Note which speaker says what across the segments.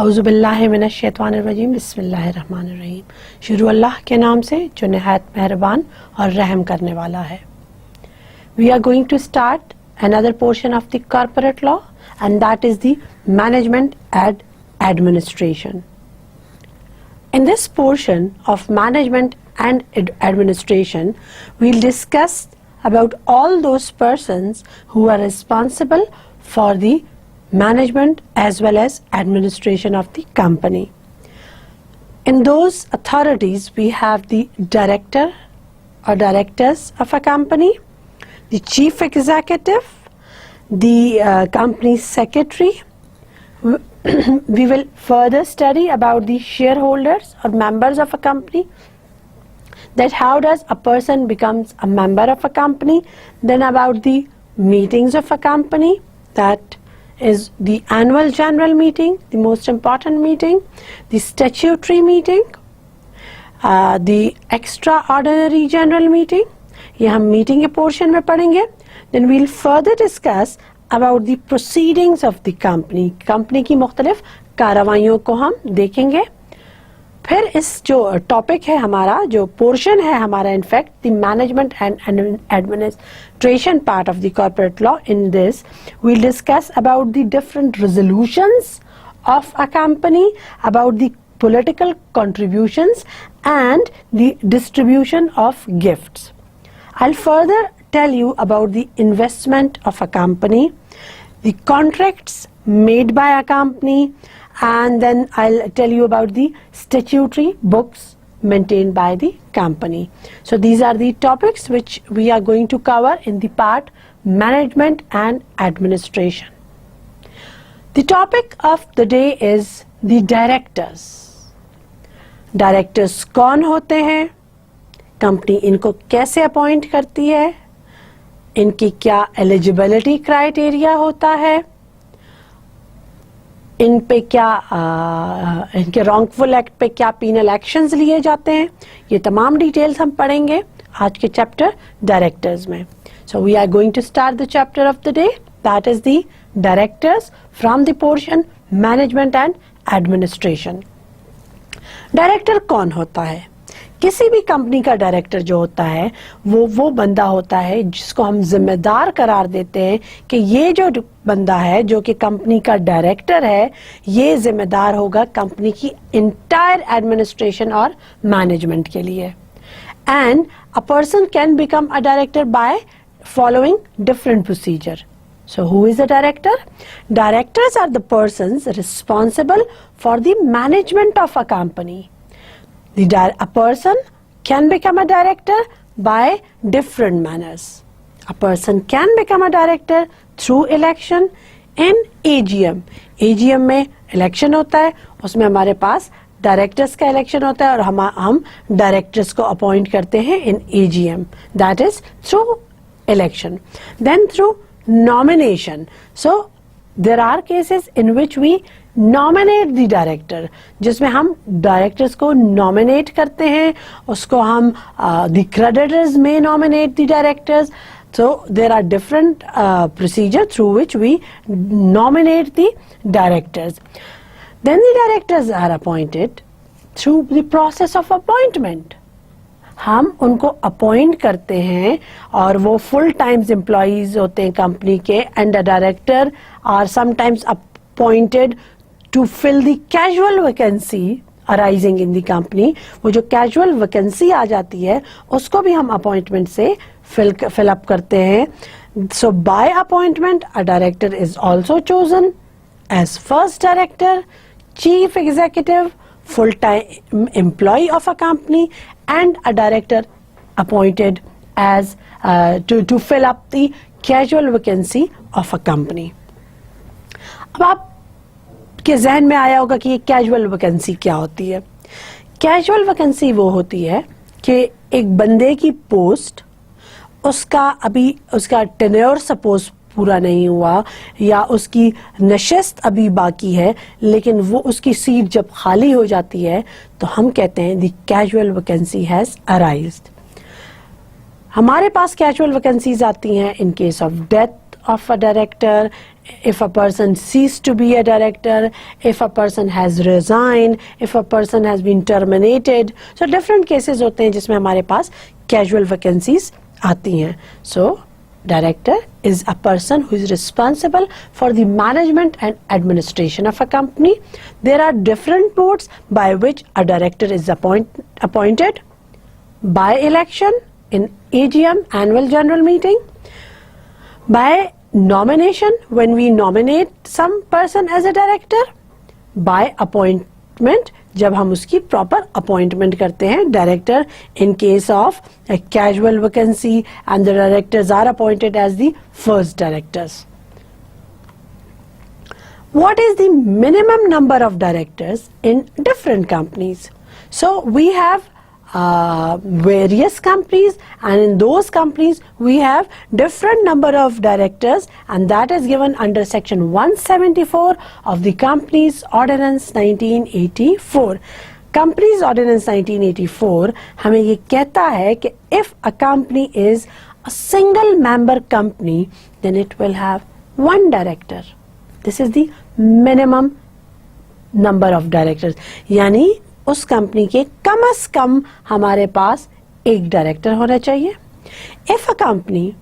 Speaker 1: औज़ुबिल्लाहिमिनश्शैतानिर्रजीम बिस्मिल्लाहिर्रहमानिर्रहीम। शुरू अल्लाह के नाम से जो निहायत मेहरबान और रहम करने वाला है। We are going to start another portion of the corporate law and that is the management and administration. In this portion of management and administration, we'll discuss about all those persons who are responsible for the management as well as administration of the company. In those authorities, we have the director or directors of a company, the chief executive, the company secretary. We will further study about the shareholders or members of a company, that how does a person becomes a member of a company, then about the meetings of a company, that is the annual general meeting, the most important meeting, the statutory meeting, the extraordinary general meeting. ये हम meeting के portion में पढ़ेंगे. Then we'll further discuss about the proceedings of the company. company की मुख्तलिफ कार्रवाइयों को हम देखेंगे. फिर इस जो टॉपिक है हमारा, जो पोर्शन है हमारा, in fact the management and administration part of the corporate law, in this we discuss about the different resolutions of a company, about the political contributions and the distribution of gifts. I'll further tell you about the investment of a company, the contracts made by a company, and then I'll tell you about the statutory books maintained by the company. So these are the topics which we are going to cover in the part management and administration. The topic of the day is the directors. Directors कौन होते हैं, company इनको कैसे appoint करती है, इनकी क्या eligibility criteria होता है, इन पे क्या इनके रॉन्गफुल एक्ट पे क्या पीनल एक्शंस लिए जाते हैं, ये तमाम डिटेल्स हम पढ़ेंगे आज के चैप्टर डायरेक्टर्स में. So we are going to start the chapter of the day, that is the directors from the portion management and administration. Director कौन होता है? किसी भी कंपनी का डायरेक्टर जो होता है वो बंदा होता है जिसको हम जिम्मेदार करार देते हैं कि ये जो बंदा है जो कि कंपनी का डायरेक्टर है, ये जिम्मेदार होगा कंपनी की इंटायर एडमिनिस्ट्रेशन और मैनेजमेंट के लिए. And a person can become a director by following different procedure. So who is a director? Directors are the persons responsible for the management of a company. A person can become a director by different manners. A person can become a director through election in AGM. AGM में election होता है, उसमें हमारे पास directors का election होता है और हम डायरेक्टर्स को अपॉइंट करते हैं in AGM. That is through election. Then through nomination. So there are cases in which we nominate the director, जिसमें हम डायरेक्टर्स को नॉमिनेट करते हैं, उसको हम the creditors may nominate the directors. So there are different procedures through which we nominate the directors. Then the directors are appointed through the process of appointment. हम उनको appoint करते हैं और वो फुल टाइम्स एम्प्लॉइज होते हैं company के, and the director are sometimes appointed to fill the casual vacancy arising in the company. वो जो कैजुअल वैकेंसी आ जाती है उसको भी हम अपॉइंटमेंट से फिल अप करते हैं. So by appointment a director is also chosen as first director, chief executive, full-time employee of a company, and a director appointed as to fill up the casual vacancy of a company. अब आपके जहन में आया होगा कि ये casual vacancy क्या होती है. कैजुअल वैकेंसी वो होती है कि एक बंदे की पोस्ट, उसका टेन्योर सपोज पूरा नहीं हुआ या उसकी नशिस्त अभी बाकी है, लेकिन वो उसकी सीट जब खाली हो जाती है तो हम कहते हैं the casual vacancy has arised. हमारे पास कैजुअल वैकेंसीज आती हैं in case of death of a director, if a person ceased to be a director, if a person has resigned, if a person has been terminated. So different cases होते हैं जिसमें हमारे पास casual vacancies आती हैं. So director is a person who is responsible for the management and administration of a company. There are different modes by which a director is appointed: by election in AGM, annual general meeting; by nomination when we nominate some person as a director; by appointment जब हम उसकी proper appointment करते हैं director in case of a casual vacancy and the directors are appointed as the first directors. What is the minimum number of directors in different companies? So we have various companies, and in those companies we have different number of directors, and that is given under section 174 of the Companies Ordinance 1984. Companies Ordinance 1984 हमें ये कहता है कि if a company is a single member company then it will have one director. This is the minimum number of directors. यानी उस company के कम से कम हमारे पास एक डायरेक्टर होना चाहिए. If a company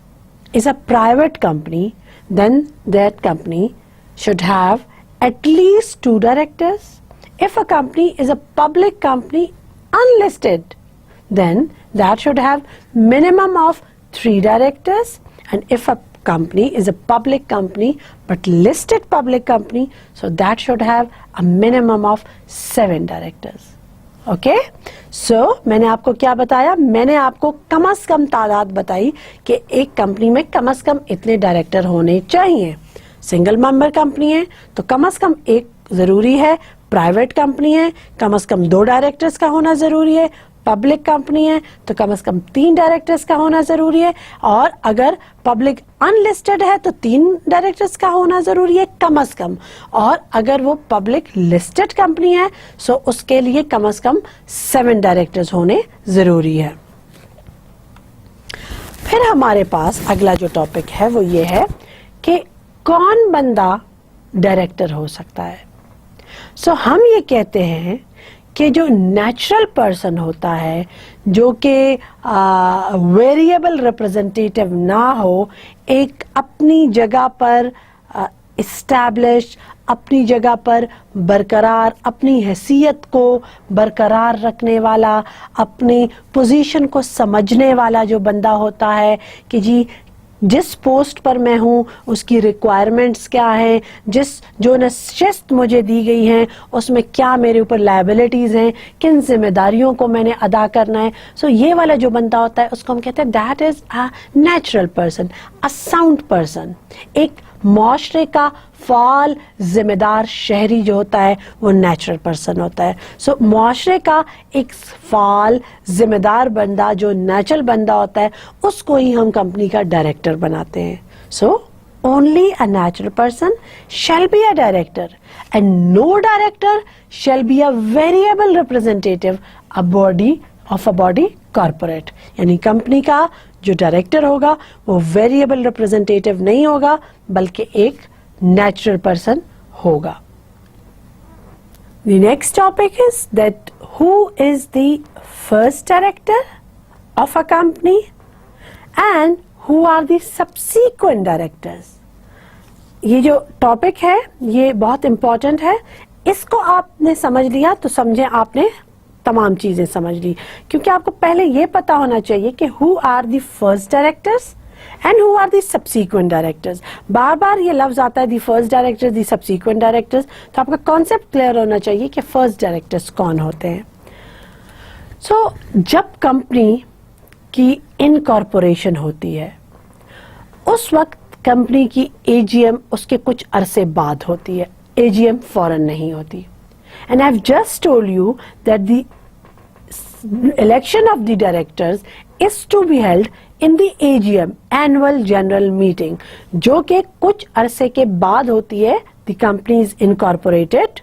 Speaker 1: is a private company, then that company should have at least 2 directors. If a company is a public company unlisted, then that should have minimum of 3 directors. And if a company is a public company but listed public company, so that should have a minimum of 7 directors. Okay so मैंने आपको क्या बताया? मैंने आपको कम से कम तादाद बताई कि एक कंपनी में कम से कम इतने डायरेक्टर होने चाहिए. सिंगल मेंबर कंपनी है तो कम से कम एक जरूरी है. प्राइवेट कंपनी है कम से कम 2 डायरेक्टर्स का होना जरूरी है. पब्लिक कंपनी है तो कम से कम 3 डायरेक्टर्स का होना जरूरी है. और अगर पब्लिक अनलिस्टेड है तो 3 डायरेक्टर्स का होना जरूरी है कम से कम. और अगर वो पब्लिक लिस्टेड कंपनी है सो उसके लिए कम से कम 7 डायरेक्टर्स होने जरूरी है. फिर हमारे पास अगला जो टॉपिक है वो ये है कि कौन बंदा डायरेक्टर हो सकता है. सो हम ये कहते हैं कि जो नेचुरल पर्सन होता है, जो कि वेरिएबल रिप्रेजेंटेटिव ना हो, एक अपनी जगह पर इस्टेब्लिश, अपनी जगह पर बरकरार, अपनी हैसियत को बरकरार रखने वाला, अपनी पोजीशन को समझने वाला जो बंदा होता है कि जी जिस पोस्ट पर मैं हूँ उसकी रिक्वायरमेंट्स क्या हैं, जो नशिस्त मुझे दी गई हैं उसमें क्या मेरे ऊपर लायबिलिटीज़ हैं, किन जिम्मेदारियों को मैंने अदा करना है. सो ये वाला जो बंदा होता है उसको हम कहते हैं that is a natural person, a sound person. एक माशरे का फाल जिम्मेदार शहरी जो होता है वो नेचुरल पर्सन होता है. सो माशरे का एक फाल जिम्मेदार बंदा जो नेचुरल बंदा होता है उसको ही हम कंपनी का डायरेक्टर बनाते हैं. So only a natural person shall be a director and no director shall be a variable representative a body of a body corporate. यानी कंपनी का जो डायरेक्टर होगा वो वेरिएबल रिप्रेजेंटेटिव नहीं होगा बल्कि एक नेचुरल पर्सन होगा. The next topic is that who is the first director of a company and who are the subsequent directors. ये जो टॉपिक है ये बहुत इम्पोर्टेंट है. इसको आपने समझ लिया तो समझे आपने तमाम चीजें समझ ली, क्योंकि आपको पहले ये पता होना चाहिए कि who are the first directors and who are the subsequent directors. बार बार ये लफ्ज आता है the first directors, the subsequent directors, तो आपका कॉन्सेप्ट क्लियर होना चाहिए कि फर्स्ट डायरेक्टर्स कौन होते हैं. सो जब कंपनी की इनकॉर्पोरेशन होती है उस वक्त कंपनी की एजीएम उसके कुछ अरसे बाद होती है. एजीएम फौरन नहीं होती. And I've just told you that the election of the directors is to be held in the AGM, annual general meeting, जो कि कुछ अरसे के बाद होती है. The company is incorporated.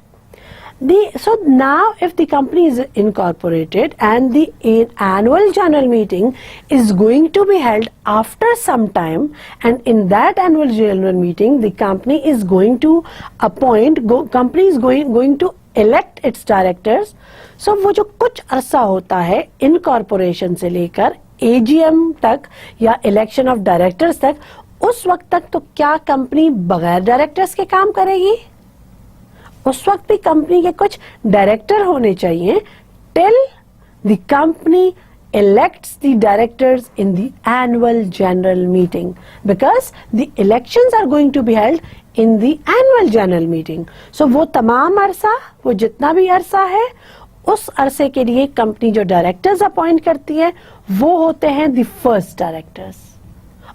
Speaker 1: So now if the company is incorporated and the annual general meeting is going to be held after some time, and in that annual general meeting the company is going to company is going to elect its directors. So वो जो कुछ अरसा होता है incorporation से लेकर AGM तक या election of directors तक, उस वक्त तक तो क्या कंपनी बगैर डायरेक्टर्स के काम करेगी? उस वक्त भी कंपनी के कुछ डायरेक्टर होने चाहिए till the company elects the directors in the annual general meeting, because the elections are going to be held in the annual general meeting. So वो तमाम अरसा, वो जितना भी अरसा है, उस अरसे के लिए कंपनी जो डायरेक्टर्स अपॉइंट करती है वो होते हैं द फर्स्ट डायरेक्टर्स.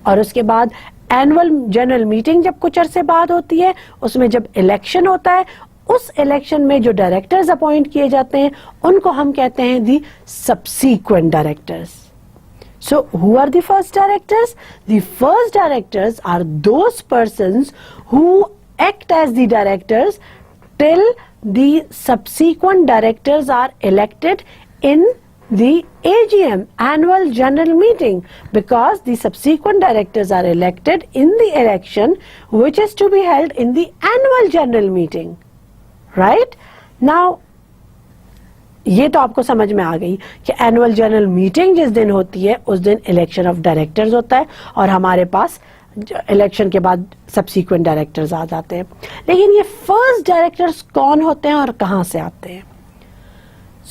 Speaker 1: और उसके बाद एनुअल जनरल मीटिंग जब कुछ अरसे बाद होती है, उसमें जब इलेक्शन होता है, उस इलेक्शन में जो डायरेक्टर्स अपॉइंट किए जाते हैं उनको हम कहते हैं the subsequent directors. So who are the first directors? The first directors are those persons who act as the directors till the subsequent directors are elected in the AGM, annual general meeting, because the subsequent directors are elected in the election which is to be held in the annual general meeting. Right? Now ये तो आपको समझ में आ गई कि annual general meeting जिस दिन होती है उस दिन इलेक्शन ऑफ डायरेक्टर्स होता है और हमारे पास इलेक्शन के बाद सबसीक्वेंट डायरेक्टर्स आ जाते हैं. लेकिन ये फर्स्ट डायरेक्टर्स कौन होते हैं और कहां से आते हैं?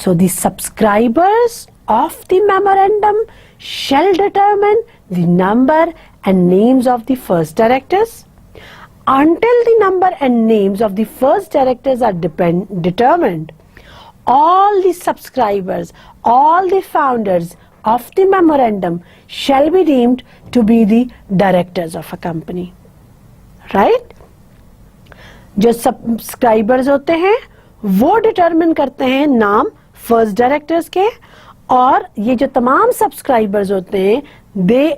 Speaker 1: So the subscribers of the memorandum shall determine the number and names of the first directors. Until the number and names of the first directors are determined, all the subscribers, all the founders of the memorandum shall be deemed to be the directors of a company. Right? जो subscribers होते हैं वो determine करते हैं नाम first directors के, और ये जो तमाम सब्सक्राइबर्स होते हैं they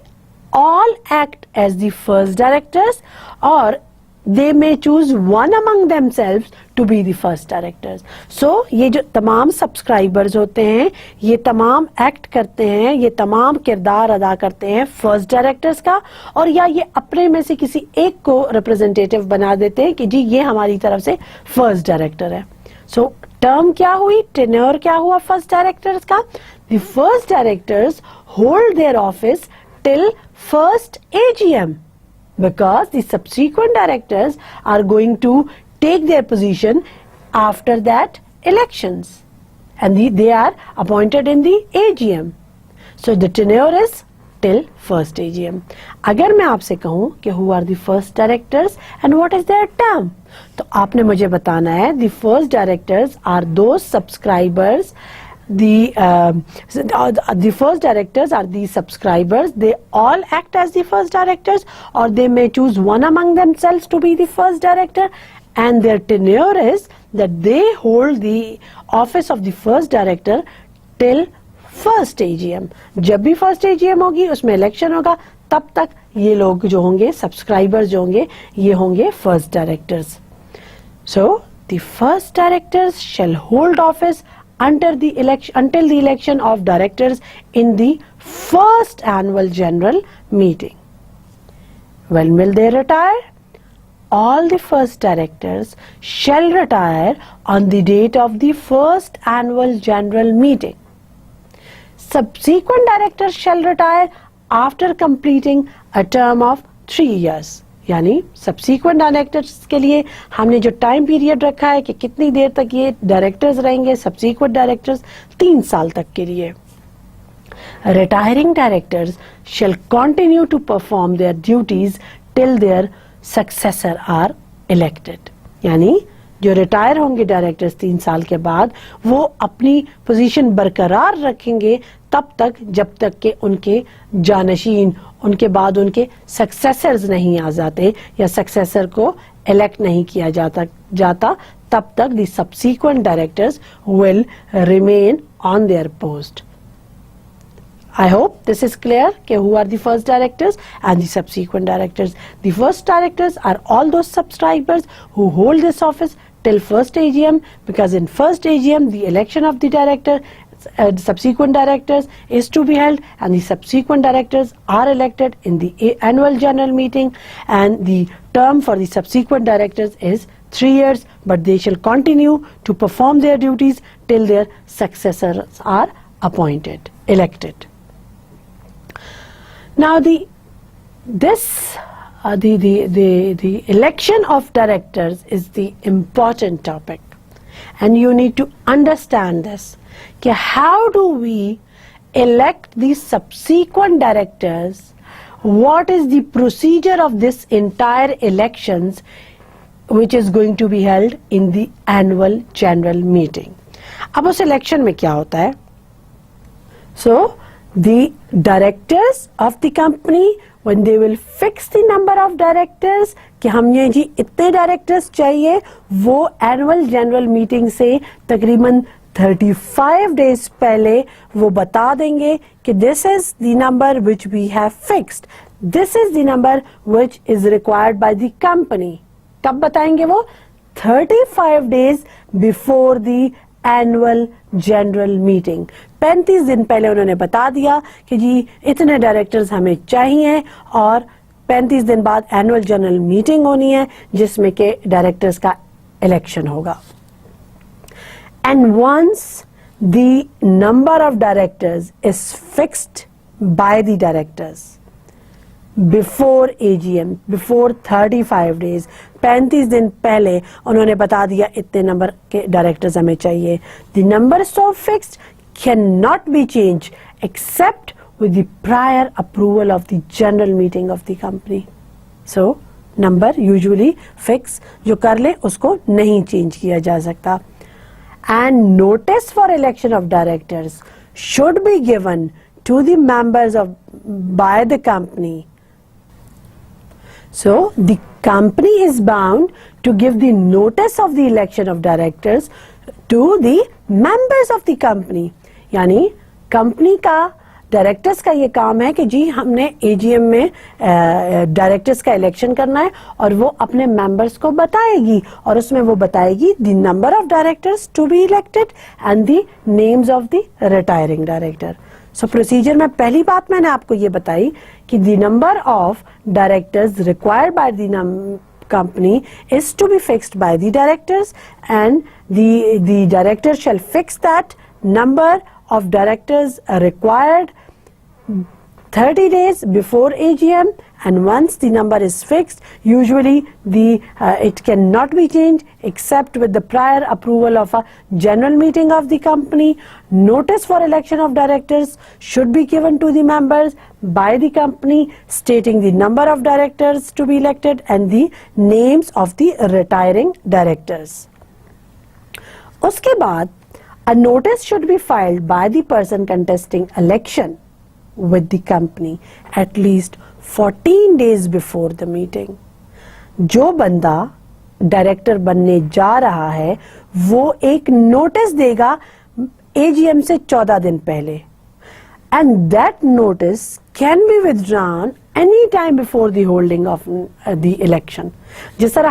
Speaker 1: all act as the first directors और they may choose one among themselves to be the first directors. So ये जो तमाम सब्सक्राइबर्स होते हैं ये तमाम एक्ट करते हैं, ये तमाम किरदार अदा करते हैं फर्स्ट डायरेक्टर्स का, और या ये अपने में से किसी एक को रिप्रेजेंटेटिव बना देते हैं कि जी ये हमारी तरफ से फर्स्ट डायरेक्टर है. सो टर्म क्या हुई, टेन्योर क्या हुआ फर्स्ट डायरेक्टर्स का? The first directors hold their office till first AGM, because the subsequent directors are going to take their position after that elections, and they are appointed in the AGM. So the tenure is till first AGM. अगर मैं आपसे कहूं कि who are the first directors and what is their term, तो आपने मुझे बताना है the first directors are those subscribers, the first directors are the subscribers, they all act as the first directors or they may choose one among themselves to be the first director, and their tenure is that they hold the office of the first director till first AGM. जब भी first AGM होगी उसमें election होगा, तब तक ये लोग जो होंगे सब्सक्राइबर्स जो होंगे ये होंगे first directors. So the first directors shall hold office until the election of directors in the first annual general meeting. When will they retire? All the first directors shall retire on the date of the first annual general meeting. Subsequent directors shall retire after completing a term of 3 years. यानी subsequent directors के लिए हमने जो time period रखा है कि कितनी देर तक ये डायरेक्टर्स रहेंगे, subsequent directors 3 साल तक के लिए. Retiring directors shall continue to perform their duties till their successor are elected. यानी जो रिटायर होंगे डायरेक्टर्स 3 साल के बाद वो अपनी पोजीशन बरकरार रखेंगे तब तक जब तक के उनके जानशीन, उनके बाद उनके सक्सेसर्स नहीं आ जाते या सक्सेसर को इलेक्ट नहीं किया जाता, तब तक the subsequent directors will remain on their post. I hope this is clear कि who are the first directors and the subsequent directors. The first directors are all those subscribers who hold this office till first AGM, because in first AGM the election of the director, subsequent directors is to be held, and the subsequent directors are elected in the annual general meeting, and the term for the subsequent directors is 3 years, but they shall continue to perform their duties till their successors are elected. Now the election of directors is the important topic, and you need to understand this. How do we elect the subsequent directors? What is the procedure of this entire elections which is going to be held in the annual general meeting? अब उस election में क्या होता है? So the directors of the company, when they will fix the number of directors कि हमें जी इतने directors चाहिए, वो annual general meeting से तकरीबन 35 days पहले वो बता देंगे कि this is the number which we have fixed, this is the number which is required by the company. कब बताएंगे वो? 35 days before the annual general meeting. 35 दिन पहले उन्होंने बता दिया कि जी इतने डायरेक्टर्स हमें चाहिए, और 35 दिन बाद एनुअल जनरल मीटिंग होनी है जिसमें के डायरेक्टर्स का इलेक्शन होगा. And once the number of directors is fixed by the directors before AGM, before 35 days, 35 दिन पहले उन्होंने बता दिया इतने नंबर के डायरेक्टर्स हमें चाहिए. The number so fixed cannot be changed except with the prior approval of the general meeting of the company. So number usually fix जो कर ले उसको नहीं चेंज किया जा सकता. And notice for election of directors should be given to the members by the company. So the company is bound to give the notice of the election of directors to the members of the company. यानी company का directors का ये काम है कि जी हमने AGM में directors का इलेक्शन करना है, और वो अपने मेंबर्स को बताएगी, और उसमें वो बताएगी the number of directors to be elected and the names of the retiring director. So procedure में पहली बात मैंने आपको ये बताई कि the number of directors required by the company is to be fixed by the directors, and the director shall fix that number of directors required 30 days before AGM, and once the number is fixed, usually it cannot be changed except with the prior approval of a general meeting of the company. Notice for election of directors should be given to the members by the company, stating the number of directors to be elected and the names of the retiring directors. उसके बाद a notice should be filed by the person contesting election with the company at least 14 days before the meeting. जो बंदा director बनने जा रहा है वो एक नोटिस देगा एजीएम से 14 दिन पहले, and that notice can be withdrawn any time before the holding of the election. जिस तरह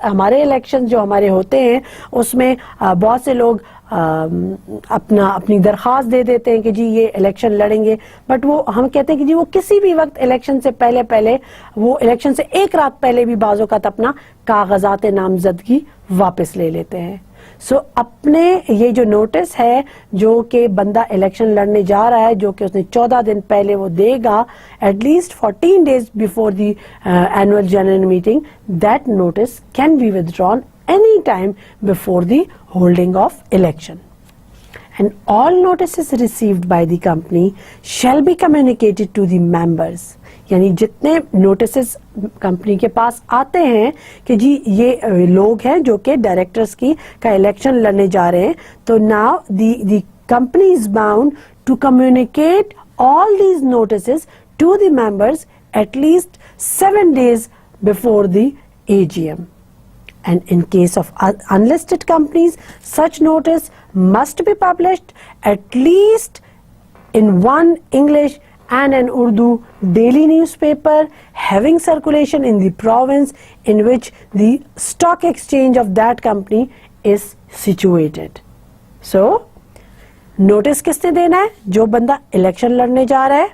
Speaker 1: हमारे इलेक्शन जो हमारे होते हैं उसमें बहुत से लोग अपनी दरख्वास्त दे देते हैं कि जी ये इलेक्शन लड़ेंगे, बट वो हम कहते हैं कि जी वो किसी भी वक्त इलेक्शन से पहले वो इलेक्शन से एक रात पहले भी बाज़ औक़ात अपना कागजात नामजदगी वापस ले लेते हैं. सो अपने ये जो नोटिस है जो कि बंदा इलेक्शन लड़ने जा रहा है, जो कि उसने 14 दिन पहले वो देगा, at least 14 days before the annual general meeting, that notice can be withdrawn any time before the holding of election. And all notices received by the company shall be communicated to the members. यानी जितने notices company के पास आते हैं कि जी ये लोग हैं जो कि डायरेक्टर्स का इलेक्शन लड़ने जा रहे हैं, तो now the company is bound to communicate all these notices to the members at least 7 days before the AGM. And in case of unlisted companies, such notice must be published at least in one English and an Urdu daily newspaper having circulation in the province in which the stock exchange of that company is situated. So, notice किसने देना है? जो बंदा election लड़ने जा रहा है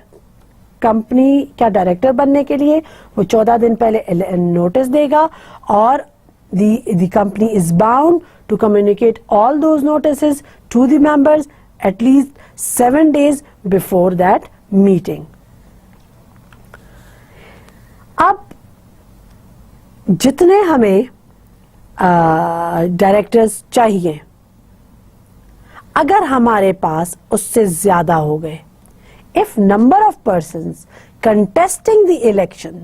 Speaker 1: company का डायरेक्टर बनने के लिए, वो 14 दिन पहले नोटिस देगा और the company is bound to communicate all those notices to the members at least 7 days before that meeting. अब जितने हमें डायरेक्टर्स चाहिए, अगर हमारे पास उससे ज्यादा हो गए, if number of persons contesting the election,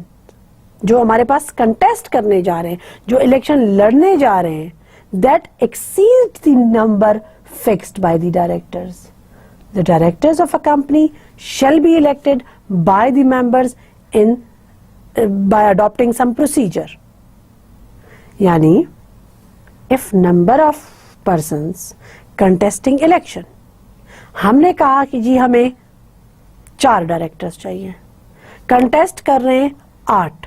Speaker 1: जो हमारे पास कंटेस्ट करने जा रहे हैं, जो इलेक्शन लड़ने जा रहे हैं, that exceeds the number fixed by the directors. The directors of a company shall be elected by the members by adopting some procedure. यानी if number of persons contesting election, हमने कहा कि जी हमें 4 डायरेक्टर्स चाहिए, कंटेस्ट कर रहे हैं 8.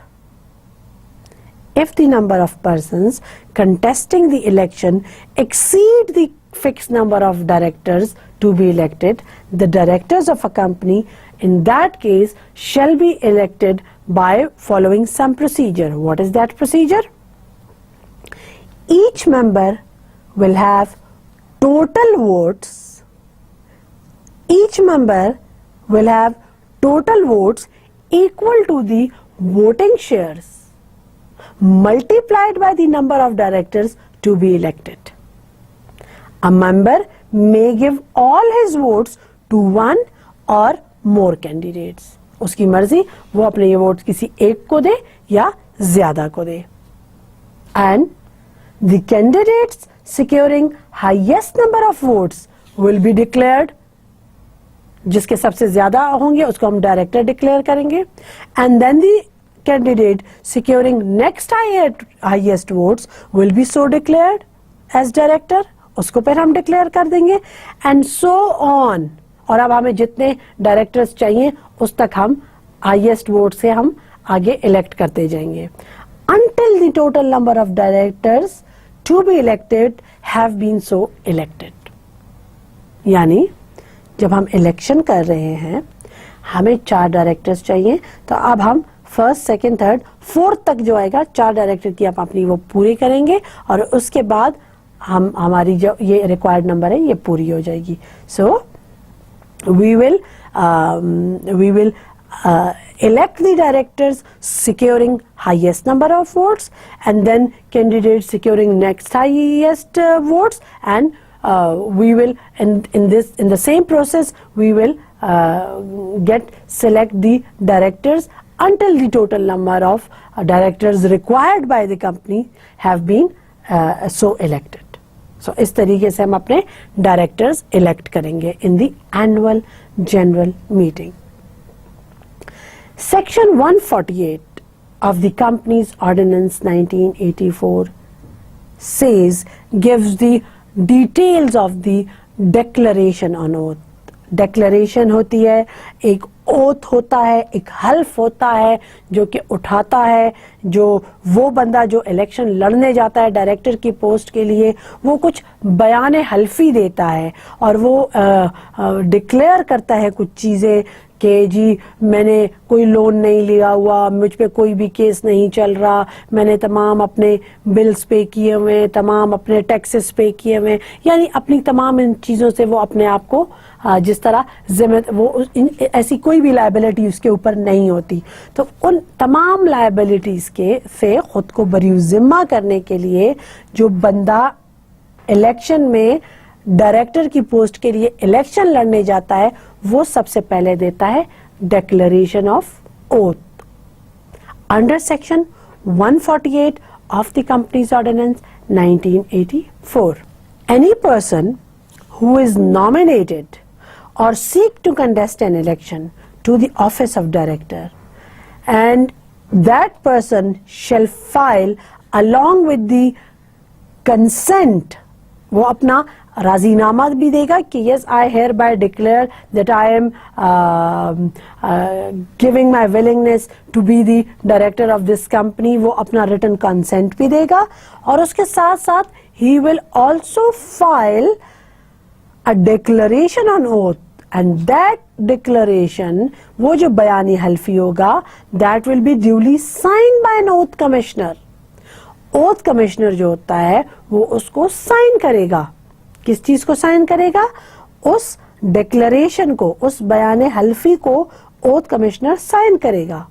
Speaker 1: If the number of persons contesting the election exceed the fixed number of directors to be elected, the directors of a company in that case shall be elected by following some procedure. What is that procedure? Each member will have total votes. Each member will have total votes equal to the voting shares multiplied by the number of directors to be elected. A member may give all his votes to one or more candidates. उसकी मर्जी, वो अपने ये vote किसी एक को दे या ज्यादा को दे. And the candidates securing highest number of votes will be declared. जिसके सबसे ज्यादा होंगे उसको हम डायरेक्टर डिक्लेयर करेंगे. And then the candidate securing next highest votes will be so declared as director. उसको फिर हम डिक्लेयर कर देंगे and so on. और अब हमें जितने डायरेक्टर्स चाहिए उस तक हम हाईएस्ट वोट से हम आगे इलेक्ट करते जाएंगे until the total number of directors to be elected have been so elected. यानी जब हम इलेक्शन कर रहे हैं, हमें 4 डायरेक्टर्स चाहिए, तो अब हम फर्स्ट, सेकंड, थर्ड, फोर्थ तक जो आएगा 4 डायरेक्टर की आप अपनी वो पूरी करेंगे और उसके बाद हम हमारी जो ये रिक्वायर्ड नंबर है ये पूरी हो जाएगी. सो we will elect the directors securing highest number of votes and then candidates securing next highest votes and we will in the same process we will select the directors until the total number of directors required by the company have been so elected. So इस तरीके से हम अपने directors elect करेंगे in the annual general meeting. Section 148 of the Companies Ordinance 1984 gives the details of the declaration on oath. Declaration होती है, एक oath होता है, एक हल्फ होता है जो कि उठाता है जो वो बंदा जो इलेक्शन लड़ने जाता है डायरेक्टर की पोस्ट के लिए, वो कुछ बयान हल्फी देता है और वो डिक्लेयर करता है कुछ चीज़ें कि जी मैंने कोई लोन नहीं लिया हुआ, मुझ पे कोई भी केस नहीं चल रहा, मैंने तमाम अपने बिल्स पे किए हुए, तमाम अपने टैक्सेस पे किए हुए, यानी अपनी तमाम इन चीज़ों से वो अपने आप को जिस तरह ऐसी कोई भी लायबिलिटी उसके ऊपर नहीं होती, तो उन तमाम लायबिलिटीज़ के से खुद को बरी जिम्मा करने के लिए जो बंदा इलेक्शन में डायरेक्टर की पोस्ट के लिए इलेक्शन लड़ने जाता है वो सबसे पहले देता है declaration of oath under section 148 of the companies ordinance 1984. Any person who is nominated or seek to contest an election to the office of director and that person shall file along with the consent, वो अपना राजीनामा भी देगा कि yes I hereby declare that I am giving my willingness to be the director of this company, वो अपना written consent भी देगा। और उसके साथ साथ ही will also file a declaration on oath, and that declaration, वो जो बयानी हल्फी होगा, that will be duly sign by an oath commissioner. Oath commissioner जो होता है वो उसको साइन करेगा। किस चीज को साइन करेगा? उस डिक्लेरेशन को, उस बयाने हल्फी को ओथ कमिश्नर साइन करेगा।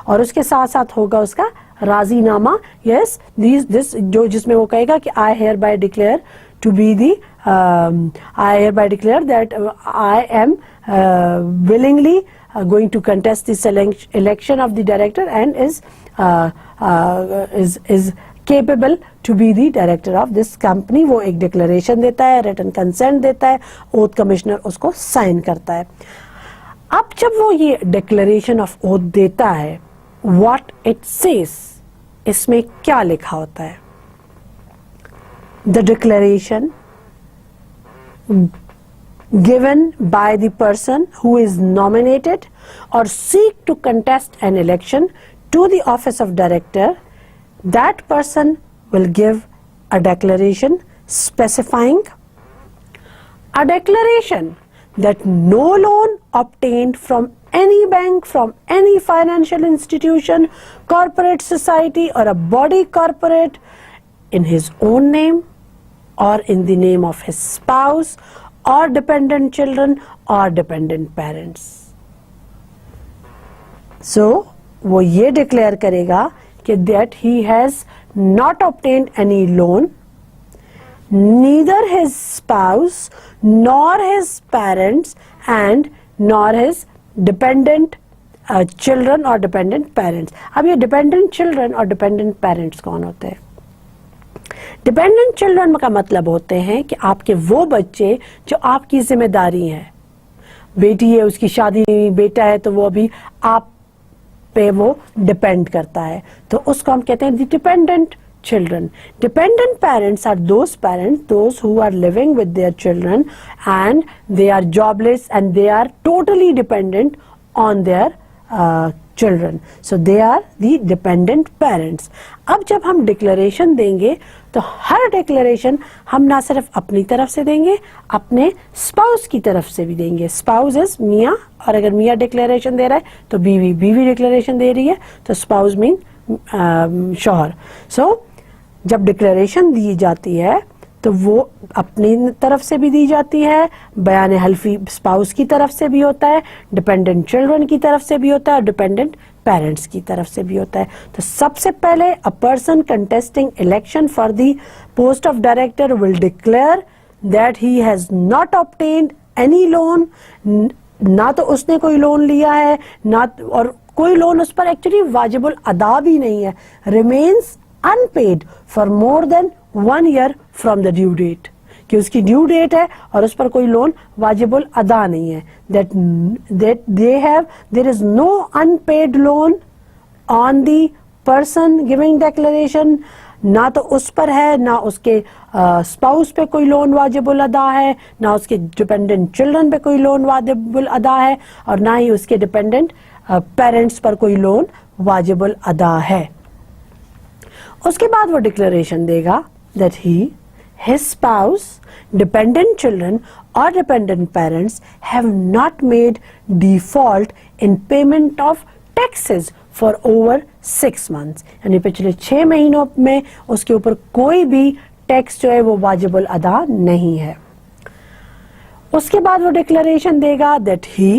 Speaker 1: और उसके साथ साथ होगा उसका राजीनामा, यस दिस जो जिसमें वो कहेगा कि I hereby declare to be the I hereby declare that I am willingly going to contest this election of the director and is capable to be the director of this company। वो एक declaration देता है, written consent देता है, oath commissioner उसको sign करता है। अब जब वो ये डिक्लेरेशन ऑफ ओथ देता है, व्हाट इट सेज, इसमें क्या लिखा होता है? The declaration given by the person who is nominated or seek to contest an election to the office of director, that person will give a declaration specifying a declaration that no loan obtained from any bank, from any financial institution, corporate society or a body corporate in his own name or in the name of his spouse or dependent children or dependent parents. So वो ये declare करेगा कि that he has not obtained any loan, neither his spouse nor his parents and nor his dependent children or dependent parents। अब ये dependent children और dependent parents कौन होते हैं? डिपेंडेंट चिल्ड्रन का मतलब होते हैं कि आपके वो बच्चे जो आपकी जिम्मेदारी हैं। बेटी है, उसकी शादी, बेटा है, तो वो अभी आप पे वो डिपेंड करता है, तो उसको हम कहते हैं dependent children। Dependent parents are those parents, those who are living with their children and they are jobless and they are totally dependent on their children, so they are the dependent parents। अब जब हम declaration देंगे तो हर declaration हम ना सिर्फ अपनी तरफ से देंगे, अपने स्पाउस की तरफ से भी देंगे। स्पाउस इज मियाँ, और अगर मियाँ डिक्लेरेशन दे रहा है तो बीवी, बीवी डिक्लेरेशन दे रही है तो स्पाउस मीन शौहर। सो जब डिक्लेरेशन दी जाती है तो वो अपनी तरफ से भी दी जाती है, बयान हल्फी स्पाउस की तरफ से भी होता है, डिपेंडेंट चिल्ड्रन की तरफ से भी होता है और डिपेंडेंट पेरेंट्स की तरफ से भी होता है। तो सबसे पहले a person contesting election for the post of director will declare that he has not obtained any loan, ना तो उसने कोई लोन लिया है ना, और कोई लोन उस पर एक्चुअली वाजिबुल अदा भी नहीं है, remains unpaid for more than 1 year from the due date, कि उसकी ड्यू डेट है और उस पर कोई लोन वाजिबुल अदा नहीं है। There is no unpaid loan on the person giving declaration, ना तो उस पर है, ना उसके स्पाउस पे कोई लोन वाजिबुल अदा है, ना उसके डिपेंडेंट चिल्ड्रन पे कोई लोन वाजिबुल अदा है, और ना ही उसके डिपेंडेंट पेरेंट्स पर कोई लोन वाजिबुल अदा है। उसके बाद वो डिक्लेरेशन देगा that he, his spouse, dependent children or dependent parents have not made default in payment of taxes for over 6 months, यानी पिछले 6 महीनों में उसके ऊपर कोई भी टैक्स जो है वो वाजिबुल अदा नहीं है। उसके बाद वो डिक्लेरेशन देगा that he,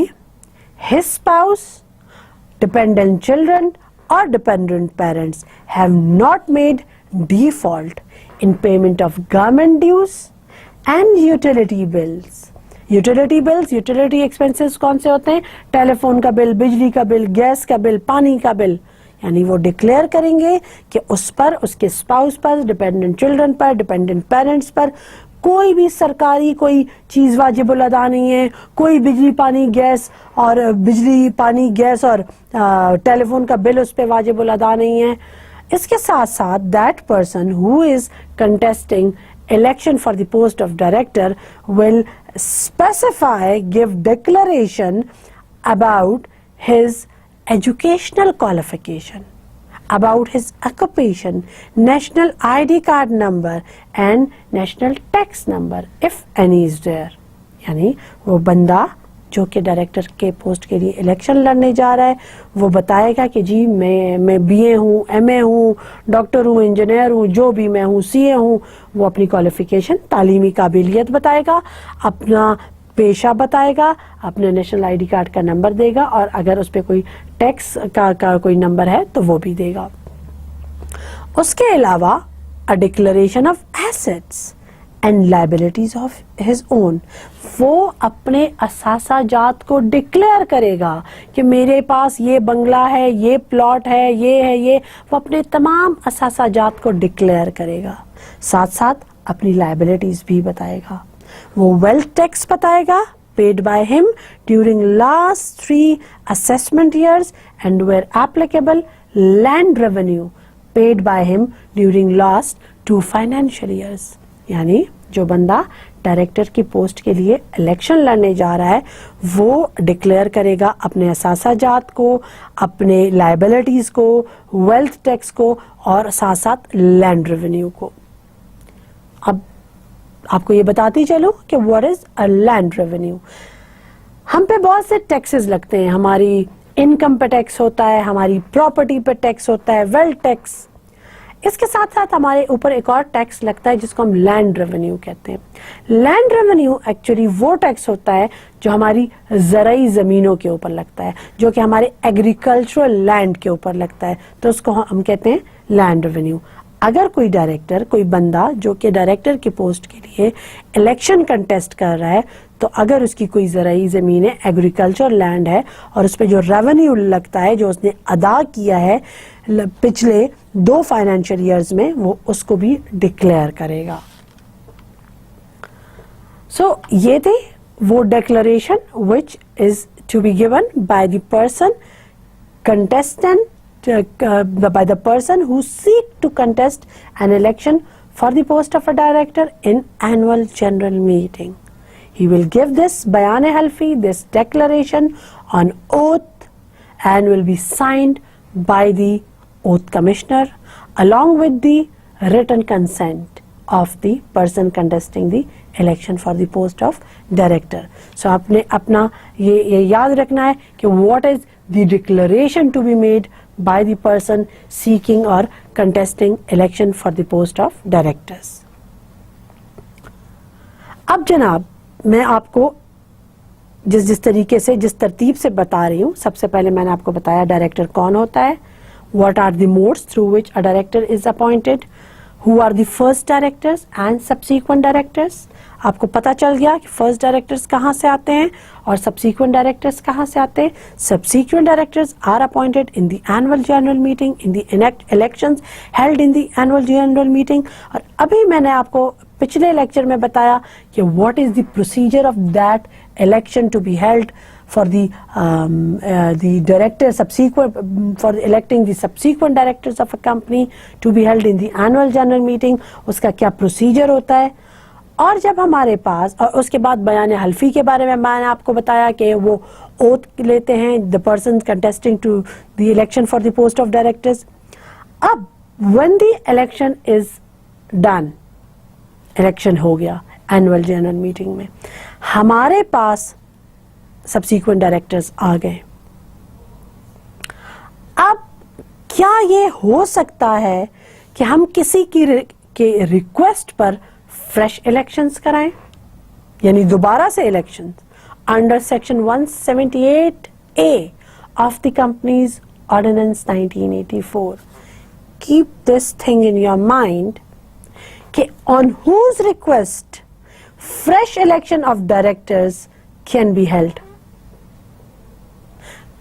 Speaker 1: his spouse, dependent children or dependent parents have not made default in payment of government dues and utility bills। Utility bills, utility expenses कौन से होते हैं? टेलीफोन का बिल, बिजली का बिल, गैस का बिल, पानी का बिल। यानी वो डिक्लेयर करेंगे कि उस पर, उसके स्पाउस पर, डिपेंडेंट चिल्ड्रन पर, डिपेंडेंट पेरेंट्स पर कोई भी सरकारी कोई चीज वाजिबुल अदा नहीं है, कोई बिजली पानी गैस और बिजली पानी गैस और टेलीफोन का बिल उस पर वाजिबुल अदा नहीं है। इसके साथ साथ that person who is contesting election for the post of director will specify, give declaration about his educational qualification, about his occupation, national ID card number and national tax number if any is there. यानी वो बंदा जो कि director के post के लिए election लड़ने जा रहा है वो बताएगा कि जी मैं BA हूँ, MA हूँ, डॉक्टर हूँ, इंजीनियर हूँ, जो भी मैं हूँ, CA हूँ. वो अपनी क्वालिफिकेशन, तालीमी काबिलियत बताएगा, अपना पेशा बताएगा, अपने नेशनल ID कार्ड का नंबर देगा और अगर उस पर कोई टैक्स का कोई नंबर है तो वो भी देगा. उसके अलावा a declaration of assets and liabilities of his own, वो अपने असासाजात को डिक्लेयर करेगा कि मेरे पास ये बंगला है, ये प्लॉट है, ये वो अपने तमाम असासाजात को डिक्लेयर करेगा. साथ साथ अपनी लाइबिलिटीज भी बताएगा. वो वेल्थ टैक्स बताएगा paid by him during last 3 assessment years and where applicable land revenue paid by him during last 2 financial years. यानी जो बंदा डायरेक्टर की पोस्ट के लिए इलेक्शन लड़ने जा रहा है वो डिक्लेयर करेगा अपने असासाजात को, अपने लाइबिलिटीज को, वेल्थ टैक्स को और साथ साथ लैंड रेवेन्यू को. अब आपको ये बताती चलूं कि what is a land revenue. हम पे बहुत से टैक्सेस लगते हैं. हमारी इनकम पे टैक्स होता है, हमारी प्रॉपर्टी पे टैक्स होता है, वेल्थ टैक्स. इसके साथ साथ हमारे ऊपर एक और टैक्स लगता है जिसको हम लैंड रेवेन्यू कहते हैं. लैंड रेवेन्यू एक्चुअली वो टैक्स होता है जो हमारी ज़राई ज़मीनों के ऊपर लगता है, जो कि हमारे एग्रीकल्चरल लैंड के ऊपर लगता है, तो उसको हम कहते हैं लैंड रेवेन्यू. अगर कोई डायरेक्टर, कोई बंदा जो कि डायरेक्टर की पोस्ट के लिए इलेक्शन कंटेस्ट कर रहा है, तो अगर उसकी कोई ज़राई ज़मीन है, एग्रीकल्चर लैंड है और उस पर जो रेवेन्यू लगता है, जो उसने अदा किया है पिछले 2 फाइनेंशियल ईयर्स में, वो उसको भी डिक्लेयर करेगा. सो ये थे वो declaration which is to be given by the person contestant by the person who seek to contest an election for the post of a director in annual general meeting. He will give this bayan halfi, this declaration on oath and will be signed by the oath commissioner along with the written consent of the person contesting the election for the post of director. So आपने अपना ये याद रखना है कि what is the declaration to be made by the person seeking or contesting election for the post of directors. अब जनाब मैं आपको जिस तरीके से, जिस तरतीब से बता रही हूँ, सबसे पहले मैंने आपको बताया डायरेक्टर कौन होता है, what are the modes through which a director is appointed, who are the first directors and subsequent directors. आपको पता चल गया कि फर्स्ट डायरेक्टर्स कहाँ से आते हैं और सब्सीक्वेंट डायरेक्टर्स कहाँ से आते हैं. Subsequent directors are appointed in the annual general meeting, in the elections held in the annual general meeting. और अभी मैंने आपको पिछले लेक्चर में बताया कि what is the procedure of that election to be held for the director subsequent for electing the subsequent directors of a company to be held in the annual general meeting. उसका क्या procedure होता है. और जब हमारे पास, और उसके बाद बयान हल्फी के बारे में मैंने आपको बताया कि वो ओथ लेते हैं, the person contesting to the election for the post of directors. अब when the election is done, election हो गया एनुअल जनरल मीटिंग में, हमारे पास सब्सीक्वेंट डायरेक्टर्स आ गए. अब क्या ये हो सकता है कि हम किसी के रिक्वेस्ट पर फ्रेश इलेक्शंस कराएं, यानी दोबारा से elections under section 178A of the companies ordinance 1984. Keep this thing in your mind कि on whose request fresh election of directors can be held.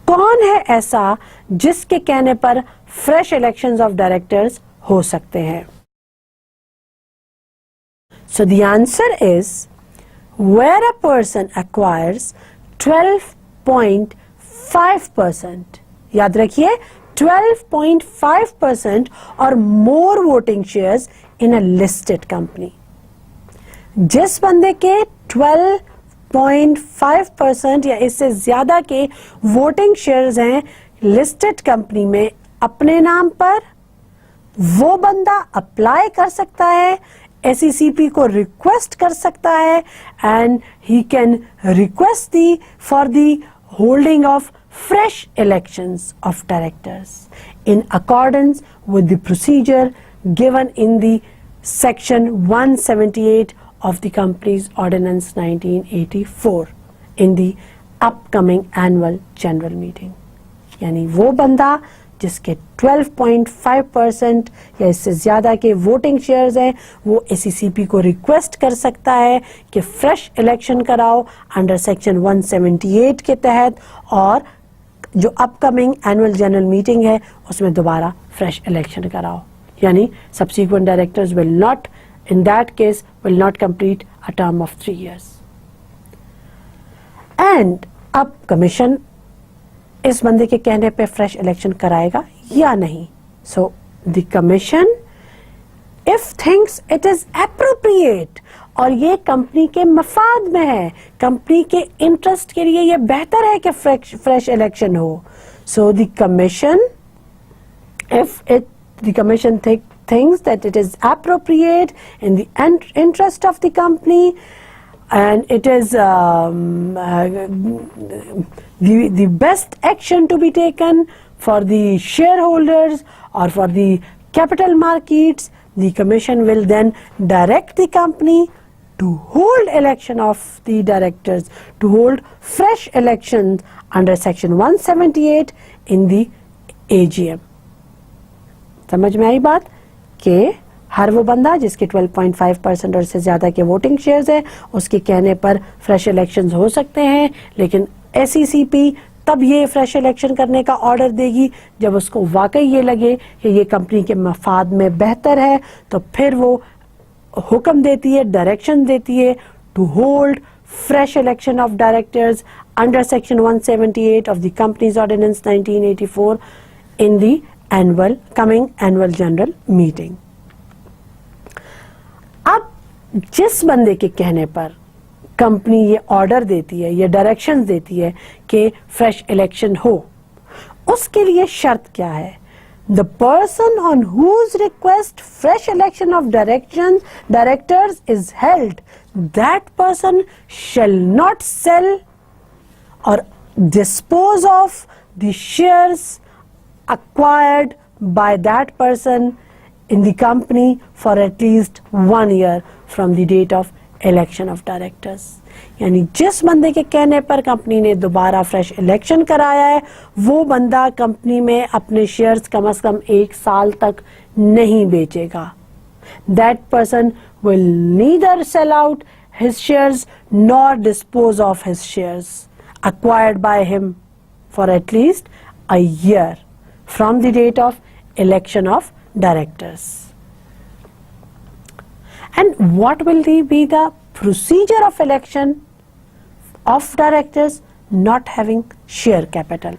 Speaker 1: कौन है ऐसा जिसके कहने पर फ्रेश इलेक्शंस ऑफ डायरेक्टर्स हो सकते हैं. So the answer is where a person acquires 12.5%. याद रखिए 12.5% और more voting shares in a listed company. जिस बंदे के 12.5% या इससे ज्यादा के वोटिंग शेयर्स हैं लिस्टेड कंपनी में अपने नाम पर, वो बंदा अप्लाई कर सकता है, SECP को रिक्वेस्ट कर सकता है, and he can request for the holding of fresh elections of directors in accordance with the procedure given in the section 178 of the Companies Ordinance 1984 in the upcoming annual general meeting. यानी वो बंदा जिसके 12.5% या इससे ज्यादा के voting shares हैं वो SECP को रिक्वेस्ट कर सकता है कि फ्रेश इलेक्शन कराओ अंडर सेक्शन 178 के तहत, और जो अपकमिंग एनुअल जनरल मीटिंग है उसमें दोबारा फ्रेश इलेक्शन कराओ. यानी subsequent directors will not, in that case will not complete a term of 3 years. And अब कमीशन इस बंदे के कहने पे फ्रेश इलेक्शन कराएगा या नहीं. So the commission if thinks it is appropriate और ये कंपनी के मफाद में है, कंपनी के इंटरेस्ट के लिए ये बेहतर है कि फ्रेश इलेक्शन हो. So the commission, if the commission thinks that it is appropriate in the interest of the company and it is the best action to be taken for the shareholders or for the capital markets, the commission will then direct the company to hold election of the directors, to hold fresh elections under section 178 in the AGM. समझ में आई बात कि हर वो बंदा जिसके 12.5% और से ज्यादा के वोटिंग शेयर्स है उसके कहने पर फ्रेश इलेक्शंस हो सकते हैं, लेकिन SECP तब ये फ्रेश इलेक्शन करने का ऑर्डर देगी जब उसको वाकई ये लगे कि ये कंपनी के मफाद में बेहतर है, तो फिर वो हुक्म देती है, डायरेक्शन देती है to hold fresh election of directors under section 178 of the companies ordinance 1984 in the coming annual general meeting. अब जिस बंदे के कहने पर कंपनी ये ऑर्डर देती है, ये डायरेक्शंस देती है कि फ्रेश इलेक्शन हो, उसके लिए शर्त क्या है? The person on whose request fresh election of directors is held, that person shall not sell or dispose of the shares acquired by that person in the company for at least 1 year from the date of election of directors. यानी जिस बंदे के कहने पर company ने दोबारा fresh election कराया है वो बंदा कंपनी में अपने शेयर्स कम से कम 1 साल तक नहीं बेचेगा. That person will neither sell out his shares nor dispose of his shares acquired by him for at least a year from the date of election of directors. And what will be the procedure of election of directors not having share capital?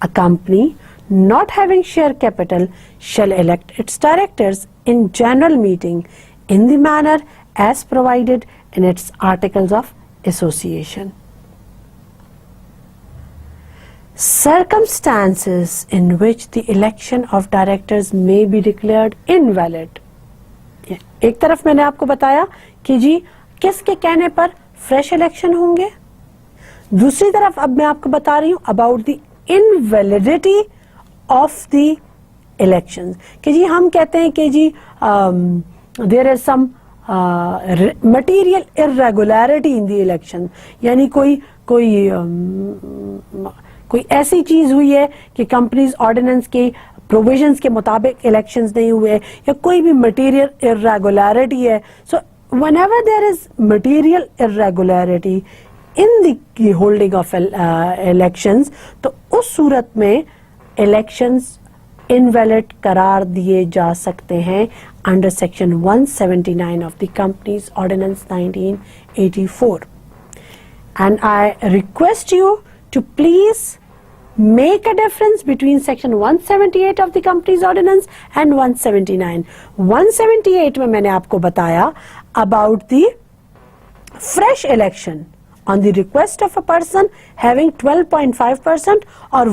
Speaker 1: A company not having share capital shall elect its directors in general meeting in the manner as provided in its articles of association. Circumstances in which the election of directors may be declared invalid. एक तरफ मैंने आपको बताया कि जी किसके कहने पर fresh election होंगे, दूसरी तरफ अब मैं आपको बता रही हूं about the invalidity of the elections. कि जी हम कहते हैं कि जी there is some material irregularity in the election, यानी कोई ऐसी चीज हुई है कि कंपनीज ऑर्डिनेंस के प्रोविजंस के मुताबिक इलेक्शंस नहीं हुए या कोई भी मटेरियल इरेगुलरिटी है. So whenever there is material irregularity in the holding of elections, तो उस सूरत में इलेक्शंस इनवैलिड करार दिए जा सकते हैं under section 179 of the companies ordinance 1984. And I request you to please make a difference between section 178 of the company's ordinance and 179. 178 में मैंने आपको बताया about the fresh election on the request of a person having 12.5% or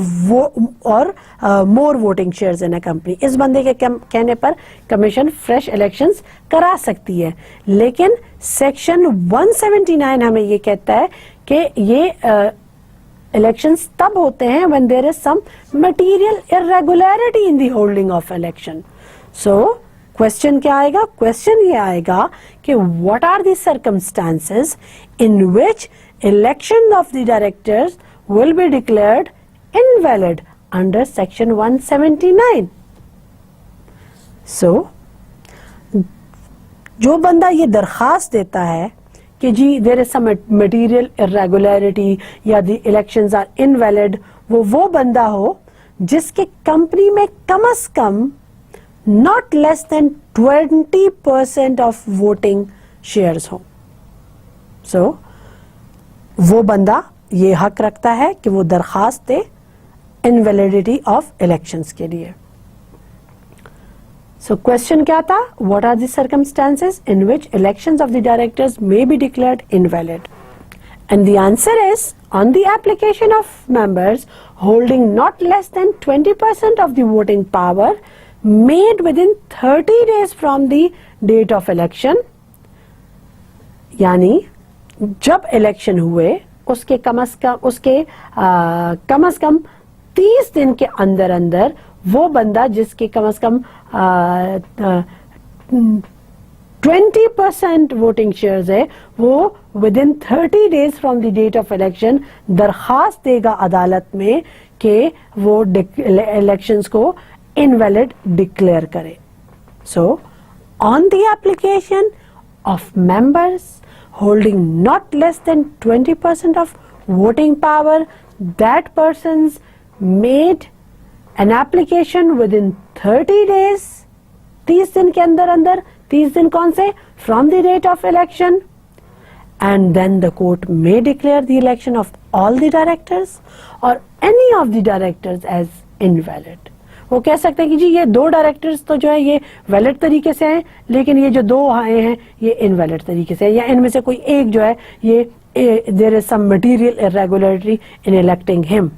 Speaker 1: more voting shares in a company. इस बंदे के कहने पर commission fresh elections करा सकती है, लेकिन सेक्शन 179 हमें ये कहता है कि ये इलेक्शंस तब होते हैं when there is some material irregularity in the holding of election. So question क्या आएगा? क्वेश्चन ये आएगा कि what are the circumstances in which election of the directors will be declared invalid under section 179. So जो बंदा ये दरखास्त देता है कि जी there is some material irregularity या द इलेक्शंस आर इनवैलिड, वो बंदा हो जिसके कंपनी में कम से कम not less than 20% of voting shares हो. So वो बंदा ये हक रखता है कि वो दरखास्त दे invalidity of elections के लिए. So question क्या था? What are the circumstances in which elections of the directors may be declared invalid? And the answer is on the application of members holding not less than 20% of the voting power made within 30 days from the date of election, यानी जब election हुए उसके कम से कम 30 दिन के अंदर अंदर वो बंदा जिसके कम से कम 20% वोटिंग शेयर्स है, वो within 30 days from the date of election दरखास्त देगा अदालत में कि वो इलेक्शंस को invalid declare करे. So on the application of members holding not less than 20% of voting power, that persons made an application within 30 days, 30 दिन के अंदर 30 दिन कौन से? From the date of election, and then the court may declare the election of all the directors or any of the directors as invalid. वो कह सकते हैं कि जी ये 2 डायरेक्टर्स तो जो है ये वैलिड तरीके से हैं, लेकिन ये जो 2 आए हैं ये इनवैलिड तरीके से, या इनमें से कोई एक जो है ये there is some material irregularity in electing him.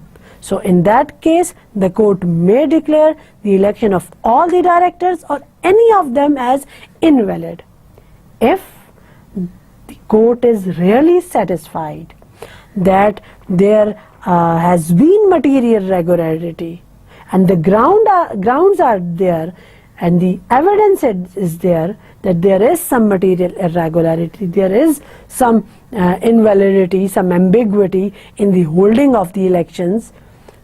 Speaker 1: So in that case the court may declare the election of all the directors और any of them as invalid if the court is really satisfied that there has been material irregularity and the grounds are there and the evidence is there that there is some material irregularity, there is some invalidity, some ambiguity in the holding of the elections.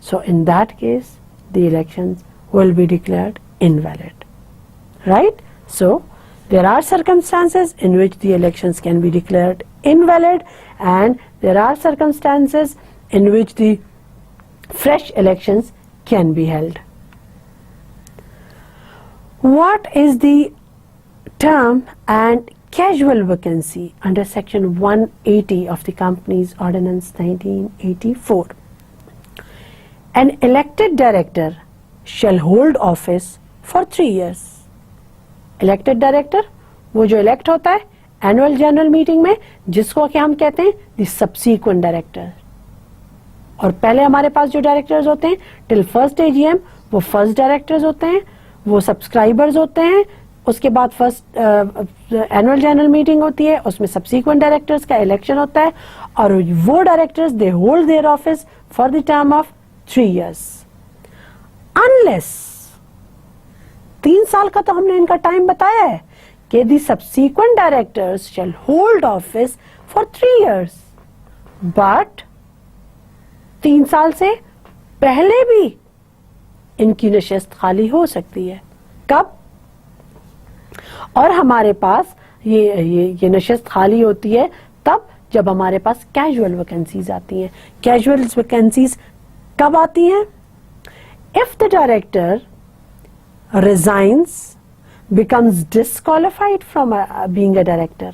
Speaker 1: So in that case the elections will be declared invalid, right? So there are circumstances in which the elections can be declared invalid, and there are circumstances in which the fresh elections can be held. What is the term and casual vacancy under section 180 of the Companies Ordinance 1984? An elected director shall hold office for 3 years. Elected director वो जो elect होता है annual general meeting में, जिसको कि हम कहते हैं the subsequent director. और पहले हमारे पास जो डायरेक्टर्स होते हैं टिल फर्स्ट AGM वो फर्स्ट डायरेक्टर्स होते हैं, वो सब्सक्राइबर्स होते हैं. उसके बाद फर्स्ट एनुअल जनरल मीटिंग होती है, उसमें सब्सिक्वेंट डायरेक्टर्स का इलेक्शन होता है, और वो directors they hold their office for the term of 3 years unless 3 साल का तो हमने इनका टाइम बताया है कि the subsequent directors shall hold office for 3 years, but 3 साल से पहले भी इनकी नशिस्त खाली हो सकती है. कब? और हमारे पास ये नशिस्त खाली होती है तब जब हमारे पास कैजुअल वैकेंसीज आती हैं. कैजुअल वैकेंसीज कब आती हैं? If the director resigns, becomes disqualified from being a director,